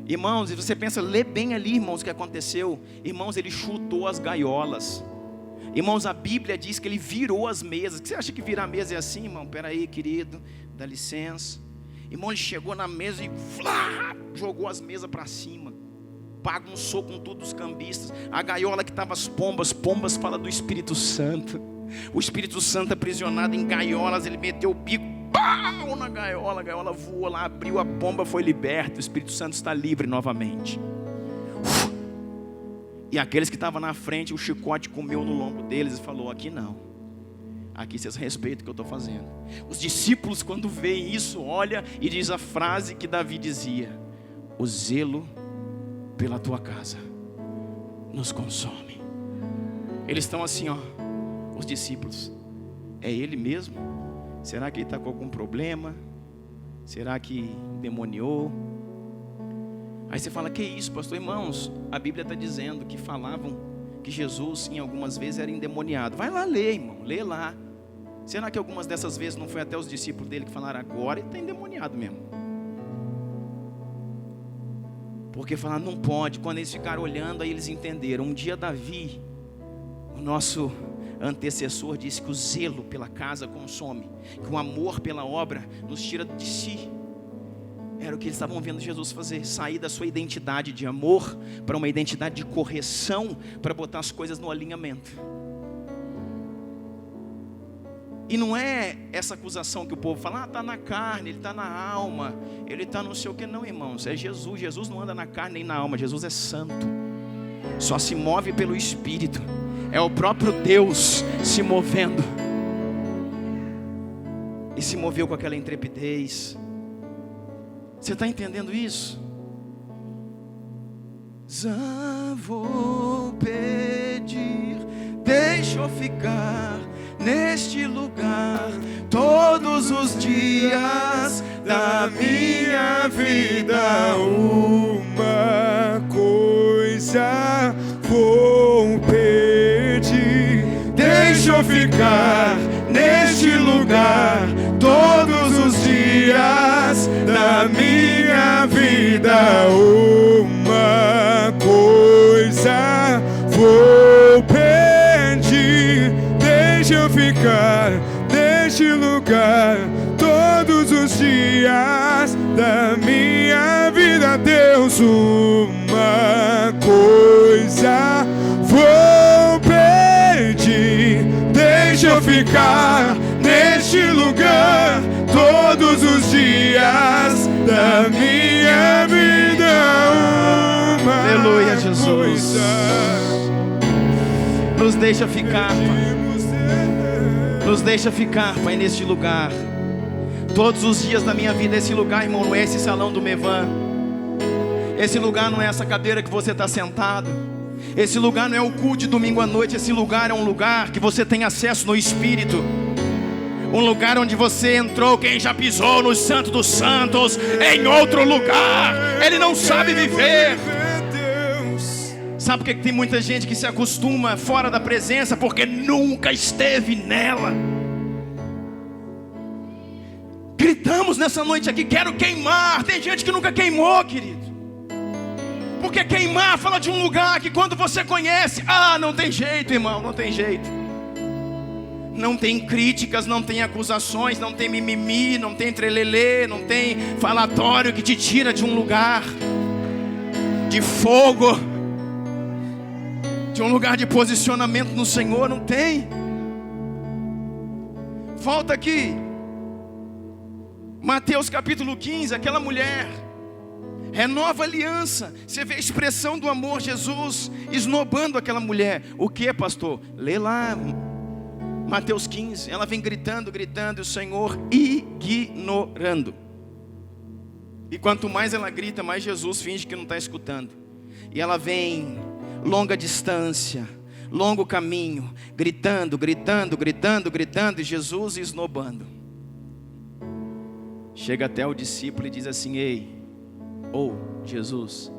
Irmãos, e você pensa, lê bem ali, irmãos, o que aconteceu. Irmãos, ele chutou as gaiolas. Irmãos, a Bíblia diz que ele virou as mesas. Você acha que virar a mesa é assim, irmão? Peraí, querido, dá licença. Irmão, ele chegou na mesa e jogou as mesas para cima. Bagunçou com todos os cambistas. A gaiola que estava as pombas fala do Espírito Santo. O Espírito Santo aprisionado em gaiolas, ele meteu o bico, pau, na gaiola, a gaiola voou lá, abriu a pomba, foi liberto. O Espírito Santo está livre novamente. E aqueles que estavam na frente, o chicote comeu no lombo deles e falou, aqui não. Aqui vocês respeitam o que eu estou fazendo. Os discípulos, quando veem isso, olha e diz a frase que Davi dizia, o zelo pela tua casa nos consome. Eles estão assim, ó, os discípulos, é ele mesmo? Será que ele está com algum problema? Será que demoniou? Aí você fala, que isso, pastor? Irmãos, a Bíblia está dizendo que falavam que Jesus em algumas vezes era endemoniado. Vai lá ler, irmão, lê lá. Será que algumas dessas vezes não foi até os discípulos dele que falaram, agora ele está endemoniado mesmo? Porque falaram, não pode. Quando eles ficaram olhando, aí eles entenderam. Um dia Davi, o nosso antecessor, disse que o zelo pela casa consome, que o amor pela obra nos tira de si. Era o que eles estavam vendo Jesus fazer, sair da sua identidade de amor para uma identidade de correção, para botar as coisas no alinhamento. E não é essa acusação que o povo fala, está na carne, ele está na alma, ele está não sei o que. Não, irmãos, é Jesus. Jesus não anda na carne nem na alma, Jesus é santo, só se move pelo Espírito. É o próprio Deus se movendo. E se moveu com aquela intrepidez. Você está entendendo isso? Já vou pedir, deixa eu ficar neste lugar todos os dias da minha vida. Uma coisa vou pedir, deixa eu ficar neste lugar todos os dias da minha vida. Uma coisa vou pedir, deixa eu ficar neste lugar todos os dias da minha vida. Deus, uma coisa vou pedir, deixa eu ficar neste lugar todos os dias da minha vida. Aleluia, Jesus. Nos deixa ficar, Pai. Nos deixa ficar, Pai, neste lugar todos os dias da minha vida. Esse lugar, irmão, não é esse salão do Mevan. Esse lugar não é essa cadeira que você está sentado. Esse lugar não é o culto de domingo à noite. Esse lugar é um lugar que você tem acesso no Espírito. Um lugar onde você entrou, quem já pisou no Santo dos Santos, em outro lugar, ele não sabe viver. Sabe por que tem muita gente que se acostuma fora da presença? Porque nunca esteve nela. Gritamos nessa noite aqui, quero queimar. Tem gente que nunca queimou, querido. Porque queimar fala de um lugar que quando você conhece, não tem jeito, irmão, não tem jeito. Não tem críticas, não tem acusações, não tem mimimi, não tem trelelê, não tem falatório que te tira de um lugar de fogo, de um lugar de posicionamento no Senhor. Não tem. Volta aqui, Mateus capítulo 15, aquela mulher renova a aliança. Você vê a expressão do amor, Jesus esnobando aquela mulher. O que, pastor? Lê lá Mateus 15, ela vem gritando, e o Senhor ignorando. E quanto mais ela grita, mais Jesus finge que não está escutando. E ela vem longa distância, longo caminho, gritando, e Jesus esnobando. Chega até o discípulo e diz assim, ei, Jesus,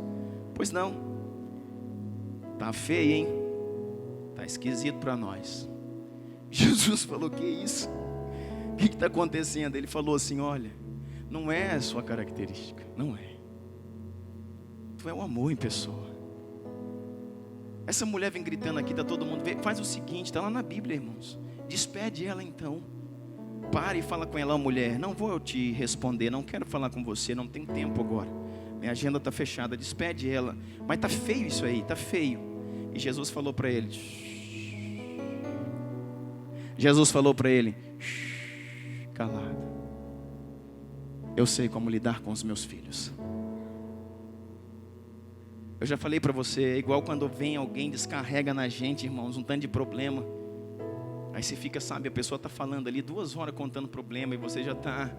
pois não, tá feio, hein? Tá esquisito para nós. Jesus falou, que isso? O que está acontecendo? Ele falou assim, olha, não é a sua característica, não é. Tu é o amor em pessoa. Essa mulher vem gritando aqui, está todo mundo vendo. Faz o seguinte, está lá na Bíblia, irmãos. Despede ela então. Para e fala com ela, mulher, não vou eu te responder, não quero falar com você, não tenho tempo agora. Minha agenda está fechada, despede ela. Mas está feio isso aí, está feio. E Jesus falou para ele, calado. Eu sei como lidar com os meus filhos. Eu já falei para você, é igual quando vem alguém, descarrega na gente, irmãos, um tanto de problema. Aí você fica, sabe, a pessoa está falando ali 2 horas contando problema, e você já está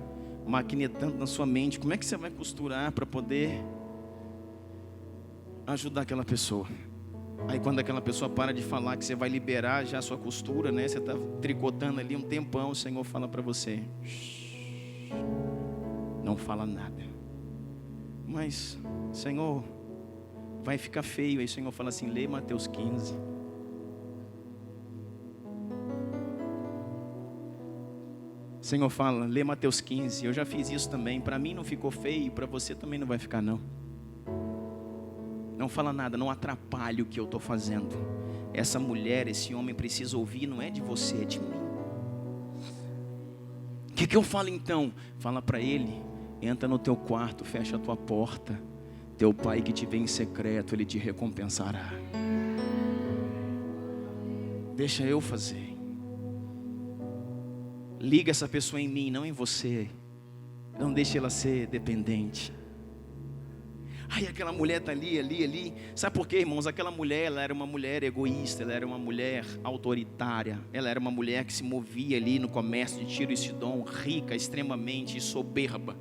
maquinetando na sua mente. Como é que você vai costurar para poder ajudar aquela pessoa? Aí quando aquela pessoa para de falar, que você vai liberar já a sua costura, né? Você está tricotando ali um tempão, o Senhor fala para você, não fala nada. Mas, Senhor, vai ficar feio. Aí o Senhor fala assim, lê Mateus 15. O Senhor fala, lê Mateus 15, eu já fiz isso também, para mim não ficou feio e para você também não vai ficar não. Não fala nada, não atrapalhe o que eu estou fazendo. Essa mulher, esse homem precisa ouvir, não é de você, é de mim. O que eu falo então? Fala para ele, entra no teu quarto, fecha a tua porta. Teu pai que te vê em secreto, ele te recompensará. Deixa eu fazer. Liga essa pessoa em mim, não em você. Não deixe ela ser dependente. Ai, aquela mulher está ali. Sabe por quê, irmãos? Aquela mulher, ela era uma mulher egoísta, ela era uma mulher autoritária. Ela era uma mulher que se movia ali no comércio de Tiro e Sidom, rica, extremamente soberba.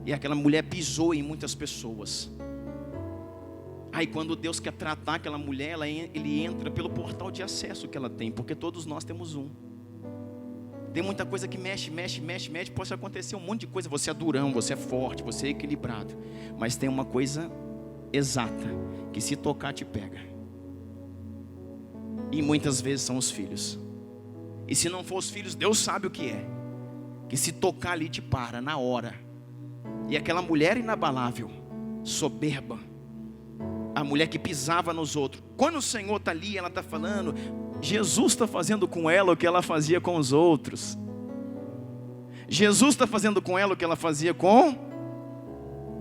E aquela mulher pisou em muitas pessoas. Aí quando Deus quer tratar aquela mulher, ele entra pelo portal de acesso que ela tem, porque todos nós temos um. Tem muita coisa que mexe, pode acontecer um monte de coisa. Você é durão, você é forte, você é equilibrado. Mas tem uma coisa exata, que se tocar te pega. E muitas vezes são os filhos. E se não for os filhos, Deus sabe o que é. Que se tocar ali te para, na hora. E aquela mulher inabalável, soberba, a mulher que pisava nos outros. Quando o Senhor está ali, ela está falando, Jesus está fazendo com ela o que ela fazia com os outros. Jesus está fazendo com ela o que ela fazia com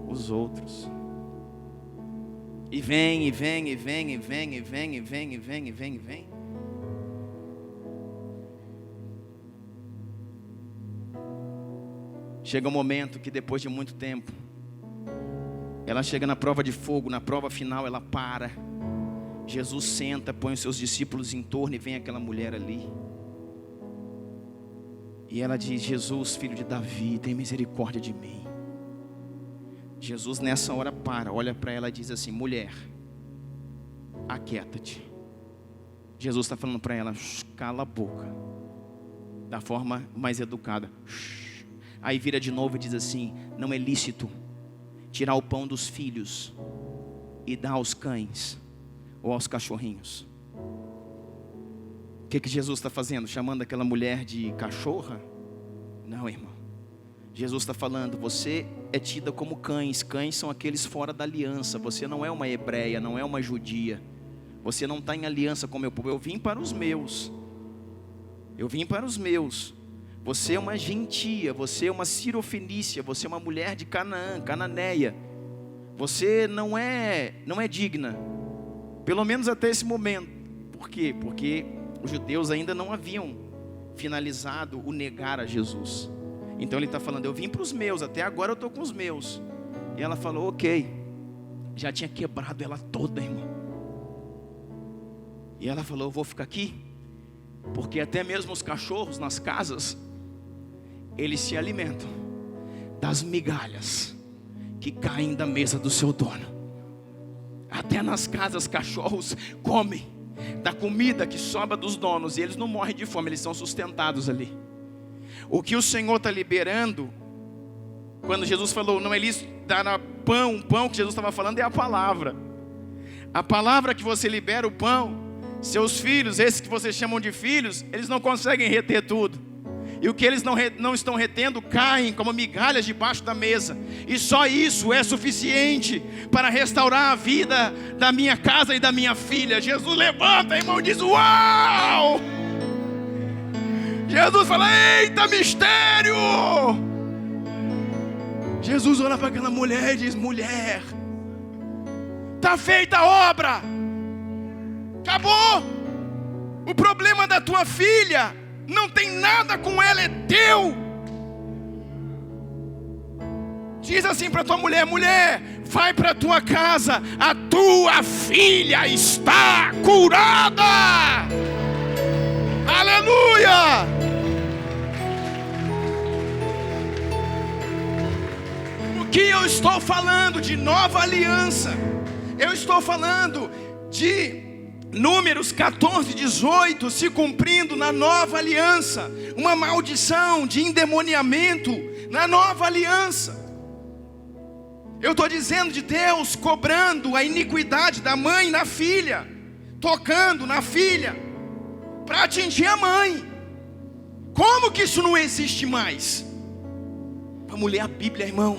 os outros. E vem. Chega um momento que depois de muito tempo, ela chega na prova de fogo, na prova final ela para. Jesus senta, põe os seus discípulos em torno e vem aquela mulher ali. E ela diz, Jesus, filho de Davi, tem misericórdia de mim. Jesus nessa hora para, olha para ela e diz assim, mulher, aquieta-te. Jesus está falando para ela, cala a boca, da forma mais educada. Aí vira de novo e diz assim, não é lícito tirar o pão dos filhos e dar aos cães ou aos cachorrinhos. O que Jesus está fazendo? Chamando aquela mulher de cachorra? Não, irmão. Jesus está falando, você é tida como cães. Cães são aqueles fora da aliança. Você não é uma hebreia, não é uma judia. Você não está em aliança com o meu povo. Eu vim para os meus. Você é uma gentia, você é uma cirofenícia, você é uma mulher de Canaã, cananeia. Você não é digna, pelo menos até esse momento. Por quê? Porque os judeus ainda não haviam finalizado o negar a Jesus. Então ele está falando, eu vim para os meus, até agora eu estou com os meus. E ela falou, ok. Já tinha quebrado ela toda, irmão. E ela falou, eu vou ficar aqui, porque até mesmo os cachorros nas casas, eles se alimentam das migalhas que caem da mesa do seu dono. Até nas casas cachorros comem da comida que sobra dos donos, e eles não morrem de fome, eles são sustentados ali. O que o Senhor está liberando, quando Jesus falou, não é lícito dar pão, o pão que Jesus estava falando é a palavra. A palavra que você libera, o pão, seus filhos, esses que vocês chamam de filhos, eles não conseguem reter tudo. E o que eles não estão retendo, caem como migalhas debaixo da mesa. E só isso é suficiente para restaurar a vida da minha casa e da minha filha. Jesus levanta, irmão, e diz, uau! Jesus fala, eita mistério! Jesus olha para aquela mulher e diz, mulher, está feita a obra. Acabou. O problema da tua filha não tem nada com ela, é teu. Diz assim para tua mulher, mulher, vai para tua casa, a tua filha está curada. Aleluia. O que eu estou falando de nova aliança? Eu estou falando de Números 14, 18 se cumprindo na nova aliança. Uma maldição de endemoniamento na nova aliança. Eu estou dizendo de Deus cobrando a iniquidade da mãe na filha, tocando na filha, para atingir a mãe. Como que isso não existe mais? Vamos ler a Bíblia, irmão.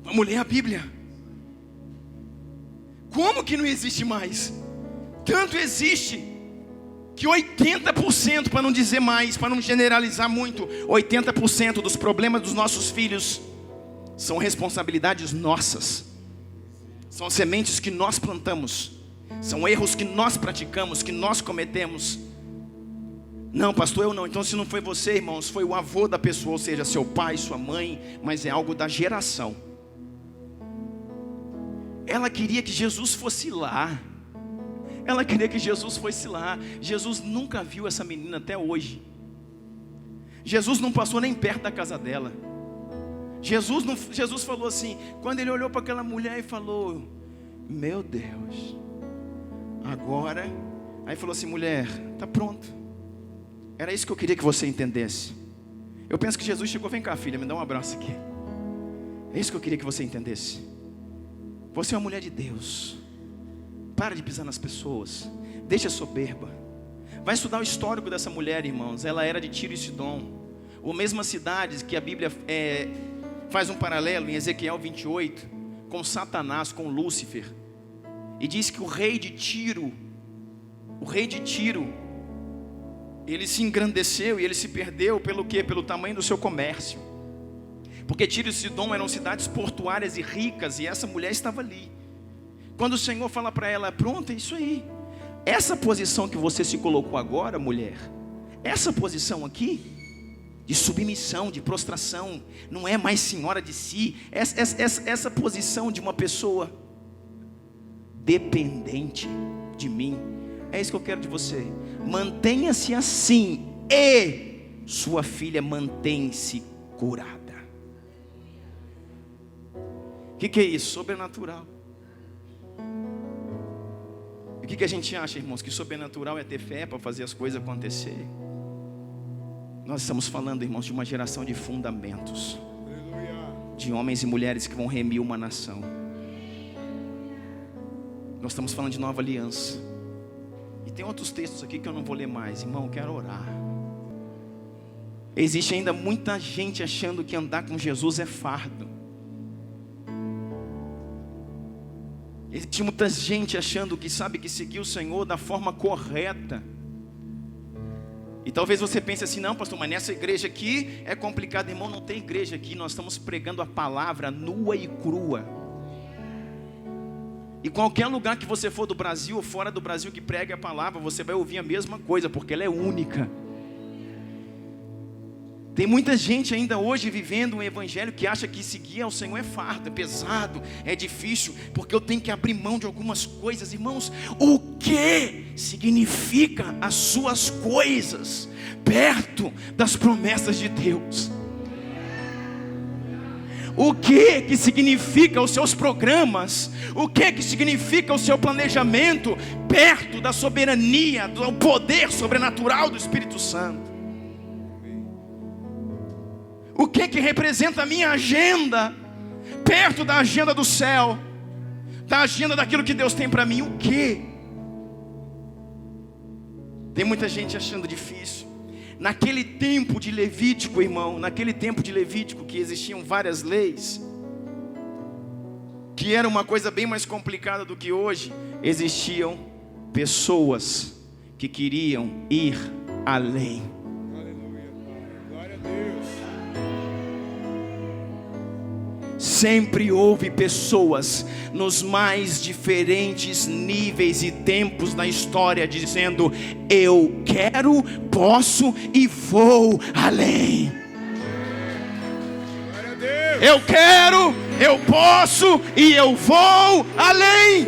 Vamos ler a Bíblia. Como que não existe mais? Tanto existe que 80%, para não dizer mais, para não generalizar muito, 80% dos problemas dos nossos filhos são responsabilidades nossas. São sementes que nós plantamos, são erros que nós praticamos, que nós cometemos. Não, pastor, eu não. Então se não foi você, irmãos, foi o avô da pessoa, ou seja, seu pai, sua mãe, mas é algo da geração. Ela queria que Jesus fosse lá. Ela queria que Jesus fosse lá. Jesus nunca viu essa menina até hoje. Jesus não passou nem perto da casa dela. Jesus falou assim, quando ele olhou para aquela mulher e falou, meu Deus, agora, aí falou assim, mulher, está pronto. Era isso que eu queria que você entendesse. Eu penso que Jesus chegou, vem cá filha, me dá um abraço aqui. É isso que eu queria que você entendesse. Você é uma mulher de Deus. Para de pisar nas pessoas. Deixa soberba. Vai estudar o histórico dessa mulher, irmãos. Ela era de Tiro e Sidom, ou mesmas cidades que a Bíblia faz um paralelo em Ezequiel 28 com Satanás, com Lúcifer. E diz que o rei de Tiro, ele se engrandeceu e ele se perdeu pelo quê? Pelo tamanho do seu comércio. Porque Tiro e Sidom eram cidades portuárias e ricas, e essa mulher estava ali. Quando o Senhor fala para ela, pronto, é isso aí. Essa posição que você se colocou agora, mulher, essa posição aqui, de submissão, de prostração, não é mais senhora de si. Essa posição de uma pessoa dependente de mim, é isso que eu quero de você. Mantenha-se assim, e sua filha mantém-se curada. O que é isso? Sobrenatural. E o que a gente acha, irmãos? Que sobrenatural é ter fé para fazer as coisas acontecer. Nós estamos falando, irmãos, de uma geração de fundamentos, de homens e mulheres que vão remir uma nação. Nós estamos falando de nova aliança. E tem outros textos aqui que eu não vou ler mais. Irmão, eu quero orar. Existe ainda muita gente achando que andar com Jesus é fardo. Existe muita gente achando que sabe que seguir o Senhor da forma correta. E talvez você pense assim, não pastor, mas nessa igreja aqui é complicado. Irmão, não tem igreja aqui, nós estamos pregando a palavra nua e crua. E qualquer lugar que você for do Brasil ou fora do Brasil que pregue a palavra, você vai ouvir a mesma coisa, porque ela é única. Tem muita gente ainda hoje vivendo um evangelho que acha que seguir ao Senhor é fardo, é pesado, é difícil, porque eu tenho que abrir mão de algumas coisas. Irmãos, o que significa as suas coisas perto das promessas de Deus? O que significa os seus programas? O que significa o seu planejamento perto da soberania, do poder sobrenatural do Espírito Santo? O que representa a minha agenda perto da agenda do céu, da agenda daquilo que Deus tem para mim? O que? Tem muita gente achando difícil. Naquele tempo de Levítico, irmão, naquele tempo de Levítico que existiam várias leis, que era uma coisa bem mais complicada do que hoje, existiam pessoas que queriam ir além. Sempre houve pessoas nos mais diferentes níveis e tempos da história dizendo: eu quero, posso e vou além. Eu quero, eu posso e eu vou além.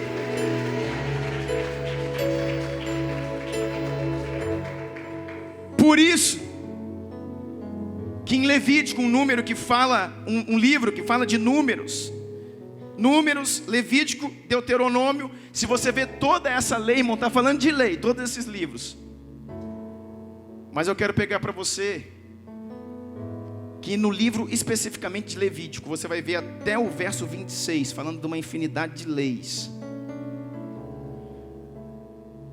Por isso que em Levítico, um número que fala, um livro que fala de números, Levítico, Deuteronômio, se você vê toda essa lei, irmão, está falando de lei, todos esses livros. Mas eu quero pegar para você, que no livro especificamente de Levítico, você vai ver até o verso 26, falando de uma infinidade de leis.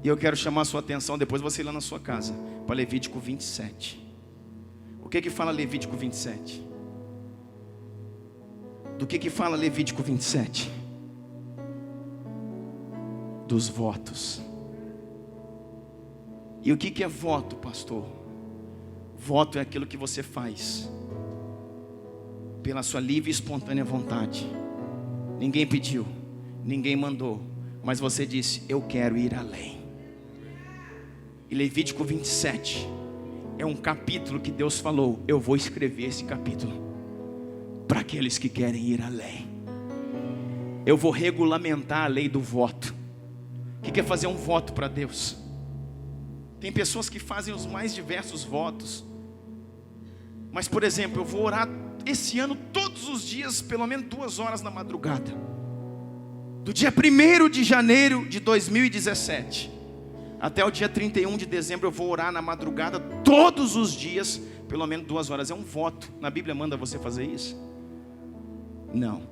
E eu quero chamar a sua atenção, depois você ir lá na sua casa, para Levítico 27. O que fala Levítico 27? Do que fala Levítico 27? Dos votos. E o que é voto, pastor? Voto é aquilo que você faz pela sua livre e espontânea vontade. Ninguém pediu, ninguém mandou, mas você disse: eu quero ir além. E Levítico 27 é um capítulo que Deus falou: eu vou escrever esse capítulo para aqueles que querem ir além. Eu vou regulamentar a lei do voto. O que é fazer um voto para Deus? Tem pessoas que fazem os mais diversos votos. Mas, por exemplo, eu vou orar esse ano todos os dias, pelo menos 2 horas na madrugada. Do dia 1º de janeiro de 2017 até o dia 31 de dezembro, eu vou orar na madrugada todos os dias, pelo menos 2 horas. É um voto. Na Bíblia manda você fazer isso? Não.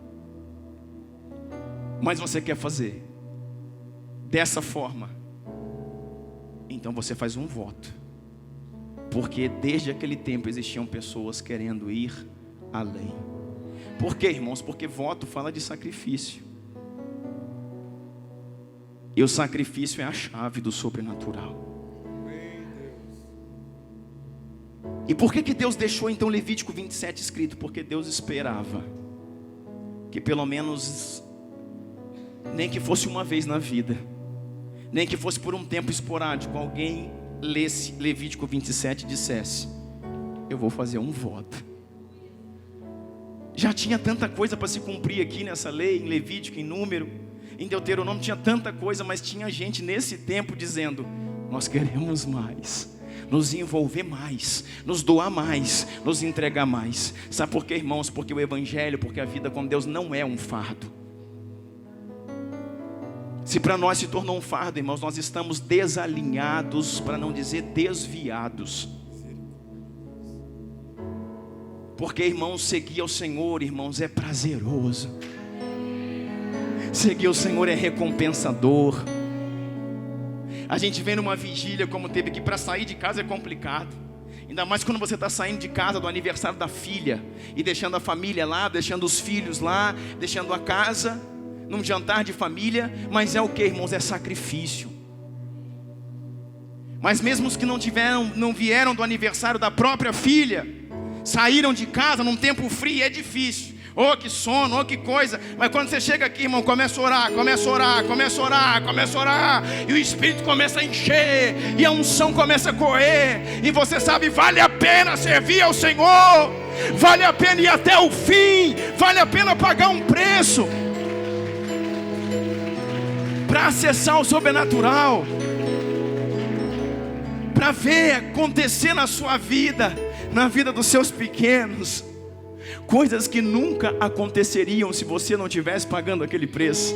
Mas você quer fazer dessa forma, então você faz um voto. Porque desde aquele tempo existiam pessoas querendo ir além. Por quê, irmãos? Porque voto fala de sacrifício. E o sacrifício é a chave do sobrenatural. E por que Deus deixou então Levítico 27 escrito? Porque Deus esperava que pelo menos, nem que fosse uma vez na vida, nem que fosse por um tempo esporádico, alguém lesse Levítico 27 e dissesse: eu vou fazer um voto. Já tinha tanta coisa para se cumprir aqui nessa lei, em Levítico, em Número, em Deuteronômio tinha tanta coisa, mas tinha gente nesse tempo dizendo: nós queremos mais, nos envolver mais, nos doar mais, nos entregar mais. Sabe por quê, irmãos? Porque o Evangelho, porque a vida com Deus não é um fardo. Se para nós se tornou um fardo, irmãos, nós estamos desalinhados, para não dizer desviados. Porque, irmãos, seguir ao Senhor, irmãos, é prazeroso. Seguir ao Senhor é recompensador. A gente vem numa vigília como teve aqui, para sair de casa é complicado. Ainda mais quando você está saindo de casa do aniversário da filha e deixando a família lá, deixando os filhos lá, deixando a casa, num jantar de família. Mas é o que, irmãos? É sacrifício. Mas mesmo os que não vieram do aniversário da própria filha, saíram de casa num tempo frio, é difícil. Oh, que sono, oh, que coisa. Mas quando você chega aqui, irmão, começa a orar, começa a orar, começa a orar, começa a orar, e o Espírito começa a encher, e a unção começa a correr, e você sabe, vale a pena servir ao Senhor, vale a pena ir até o fim, vale a pena pagar um preço para acessar o sobrenatural, para ver acontecer na sua vida, na vida dos seus pequenos, coisas que nunca aconteceriam se você não estivesse pagando aquele preço.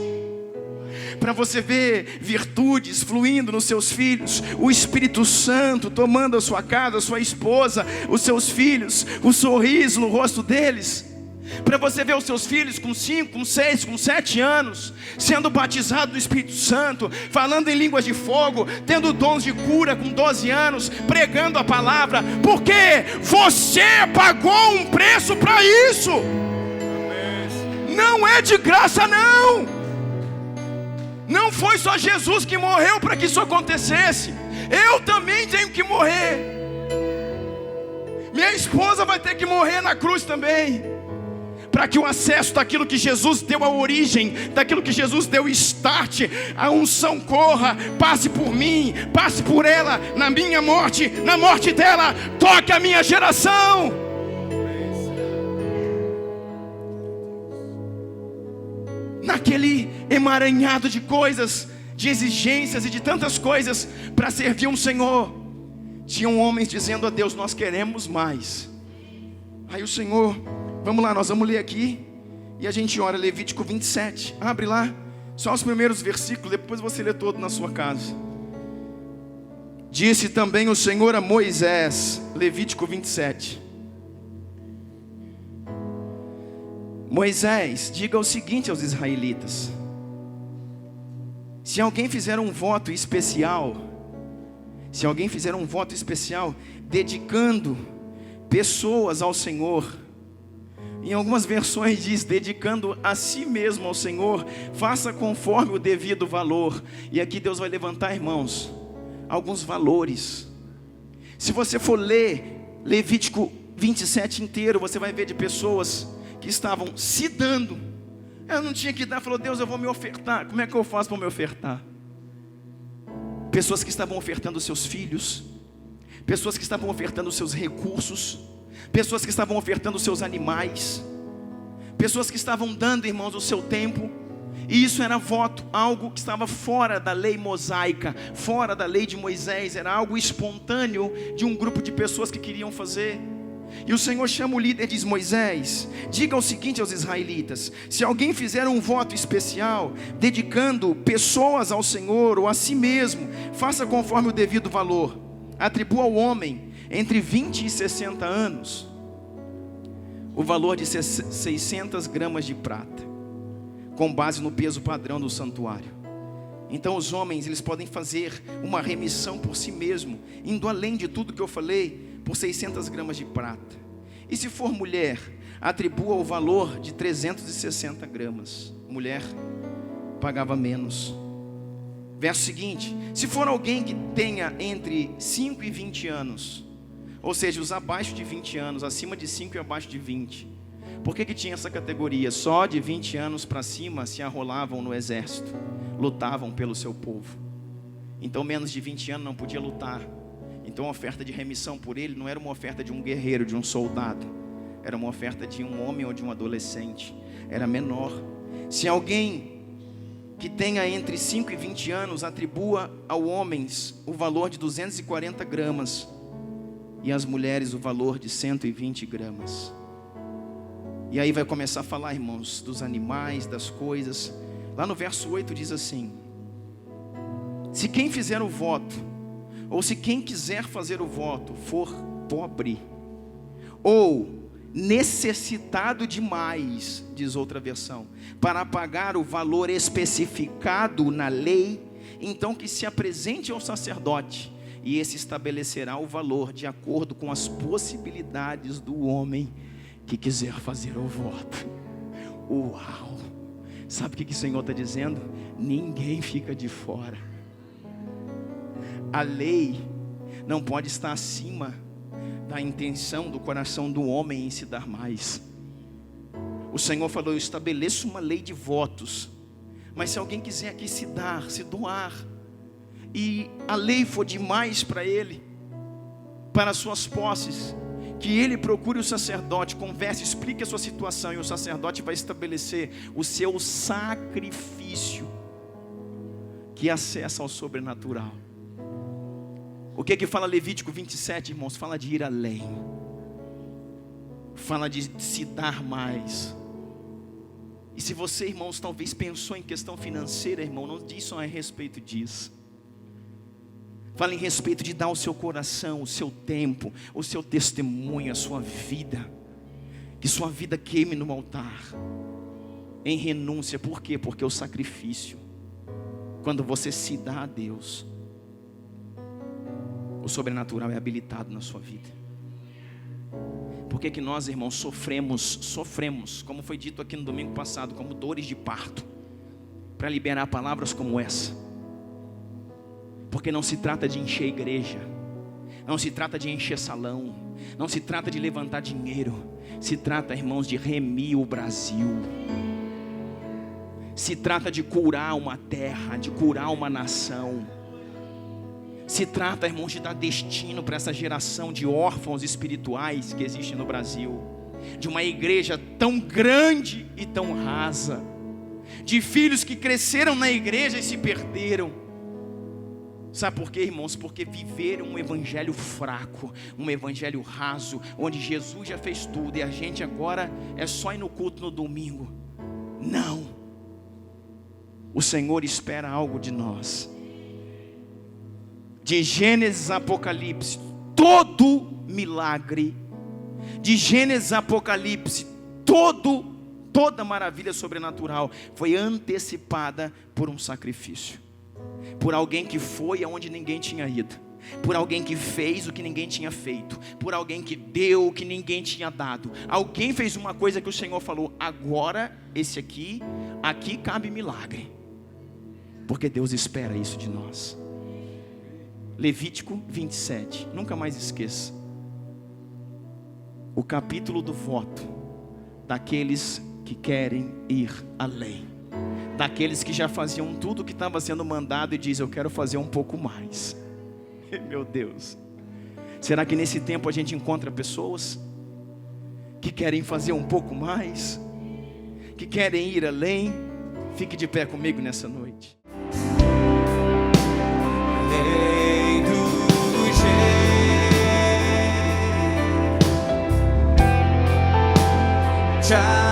Para você ver virtudes fluindo nos seus filhos, o Espírito Santo tomando a sua casa, a sua esposa, os seus filhos, o sorriso no rosto deles. Para você ver os seus filhos com 5, com 6, com 7 anos sendo batizados no Espírito Santo, falando em línguas de fogo, tendo dons de cura com 12 anos, pregando a palavra, porque você pagou um preço para isso. Não é de graça, não. Não foi só Jesus que morreu para que isso acontecesse. Eu também tenho que morrer. Minha esposa vai ter que morrer na cruz também, para que o acesso daquilo que Jesus deu a origem, daquilo que Jesus deu start, a unção corra, passe por mim, passe por ela, na minha morte, na morte dela, toque a minha geração. Naquele emaranhado de coisas, de exigências e de tantas coisas para servir um Senhor, tinham homens dizendo a Deus: nós queremos mais. Aí o Senhor, vamos lá, nós vamos ler aqui e a gente ora. Levítico 27, abre lá, só os primeiros versículos, depois você lê todo na sua casa. Disse também o Senhor a Moisés, Levítico 27: Moisés, diga o seguinte aos israelitas: Se alguém fizer um voto especial, dedicando pessoas ao Senhor, em algumas versões diz, dedicando a si mesmo ao Senhor, faça conforme o devido valor. E aqui Deus vai levantar, irmãos, alguns valores. Se você for ler Levítico 27 inteiro, você vai ver de pessoas que estavam se dando. Eu não tinha que dar, falou, Deus, eu vou me ofertar. Como é que eu faço para me ofertar? Pessoas que estavam ofertando seus filhos, pessoas que estavam ofertando seus recursos, pessoas que estavam ofertando seus animais, pessoas que estavam dando, irmãos, o seu tempo. E isso era voto, algo que estava fora da lei mosaica, fora da lei de Moisés. Era algo espontâneo de um grupo de pessoas que queriam fazer. E o Senhor chama o líder e diz, Moisés, diga o seguinte aos israelitas: se alguém fizer um voto especial, dedicando pessoas ao Senhor ou a si mesmo, faça conforme o devido valor. Atribua ao homem entre 20 e 60 anos o valor de 600 gramas de prata, com base no peso padrão do santuário. Então os homens, eles podem fazer uma remissão por si mesmo, indo além de tudo que eu falei, por 600 gramas de prata. E se for mulher, atribua o valor de 360 gramas. Mulher pagava menos. Verso seguinte: se for alguém que tenha entre 5 e 20 anos, ou seja, os abaixo de 20 anos, acima de 5 e abaixo de 20. Por que tinha essa categoria? Só de 20 anos para cima se arrolavam no exército, lutavam pelo seu povo. Então menos de 20 anos não podia lutar. Então a oferta de remissão por ele não era uma oferta de um guerreiro, de um soldado. Era uma oferta de um homem ou de um adolescente. Era menor. Se alguém que tenha entre 5 e 20 anos, atribua aos homens o valor de 240 gramas e às mulheres o valor de 120 gramas. E aí vai começar a falar, irmãos, dos animais, das coisas. Lá no verso 8 diz assim: se quem fizer o voto, ou se quem quiser fazer o voto for pobre, ou necessitado demais, diz outra versão, para pagar o valor especificado na lei, então que se apresente ao sacerdote, e esse estabelecerá o valor de acordo com as possibilidades do homem que quiser fazer o voto. Uau! Sabe o que o Senhor está dizendo? Ninguém fica de fora. A lei não pode estar acima da intenção do coração do homem em se dar mais. O Senhor falou: eu estabeleço uma lei de votos, mas se alguém quiser aqui se dar, se doar, e a lei for demais para ele, para as suas posses, que ele procure o sacerdote, converse, explique a sua situação, e o sacerdote vai estabelecer o seu sacrifício, que acessa ao sobrenatural. O que fala Levítico 27, irmãos? Fala de ir além, fala de se dar mais. E se você, irmãos, talvez pensou em questão financeira, irmão, não diz só a respeito disso. Fala em respeito de dar o seu coração, o seu tempo, o seu testemunho, a sua vida. Que sua vida queime no altar, em renúncia. Por quê? Porque o sacrifício, quando você se dá a Deus, o sobrenatural é habilitado na sua vida. Por que nós, irmãos, sofremos, como foi dito aqui no domingo passado, como dores de parto, para liberar palavras como essa? Porque não se trata de encher igreja, não se trata de encher salão, não se trata de levantar dinheiro, se trata, irmãos, de remir o Brasil. Se trata de curar uma terra, de curar uma nação. Se trata, irmãos, de dar destino para essa geração de órfãos espirituais que existe no Brasil, de uma igreja tão grande e tão rasa, de filhos que cresceram na igreja e se perderam. Sabe por quê, irmãos? Porque viveram um evangelho fraco, um evangelho raso, onde Jesus já fez tudo e a gente agora é só ir no culto no domingo. Não, o Senhor espera algo de nós. De Gênesis a Apocalipse, todo milagre, de Gênesis a Apocalipse, toda maravilha sobrenatural foi antecipada por um sacrifício. por alguém que foi aonde ninguém tinha ido, por alguém que fez o que ninguém tinha feito, por alguém que deu o que ninguém tinha dado. Alguém fez uma coisa que o Senhor falou: agora esse aqui cabe milagre, porque Deus espera isso de nós. Levítico 27, nunca mais esqueça, o capítulo do voto daqueles que querem ir além, daqueles que já faziam tudo o que estava sendo mandado e diz: eu quero fazer um pouco mais. Meu Deus, será que nesse tempo a gente encontra pessoas que querem fazer um pouco mais, que querem ir além? Fique de pé comigo nessa noite. Try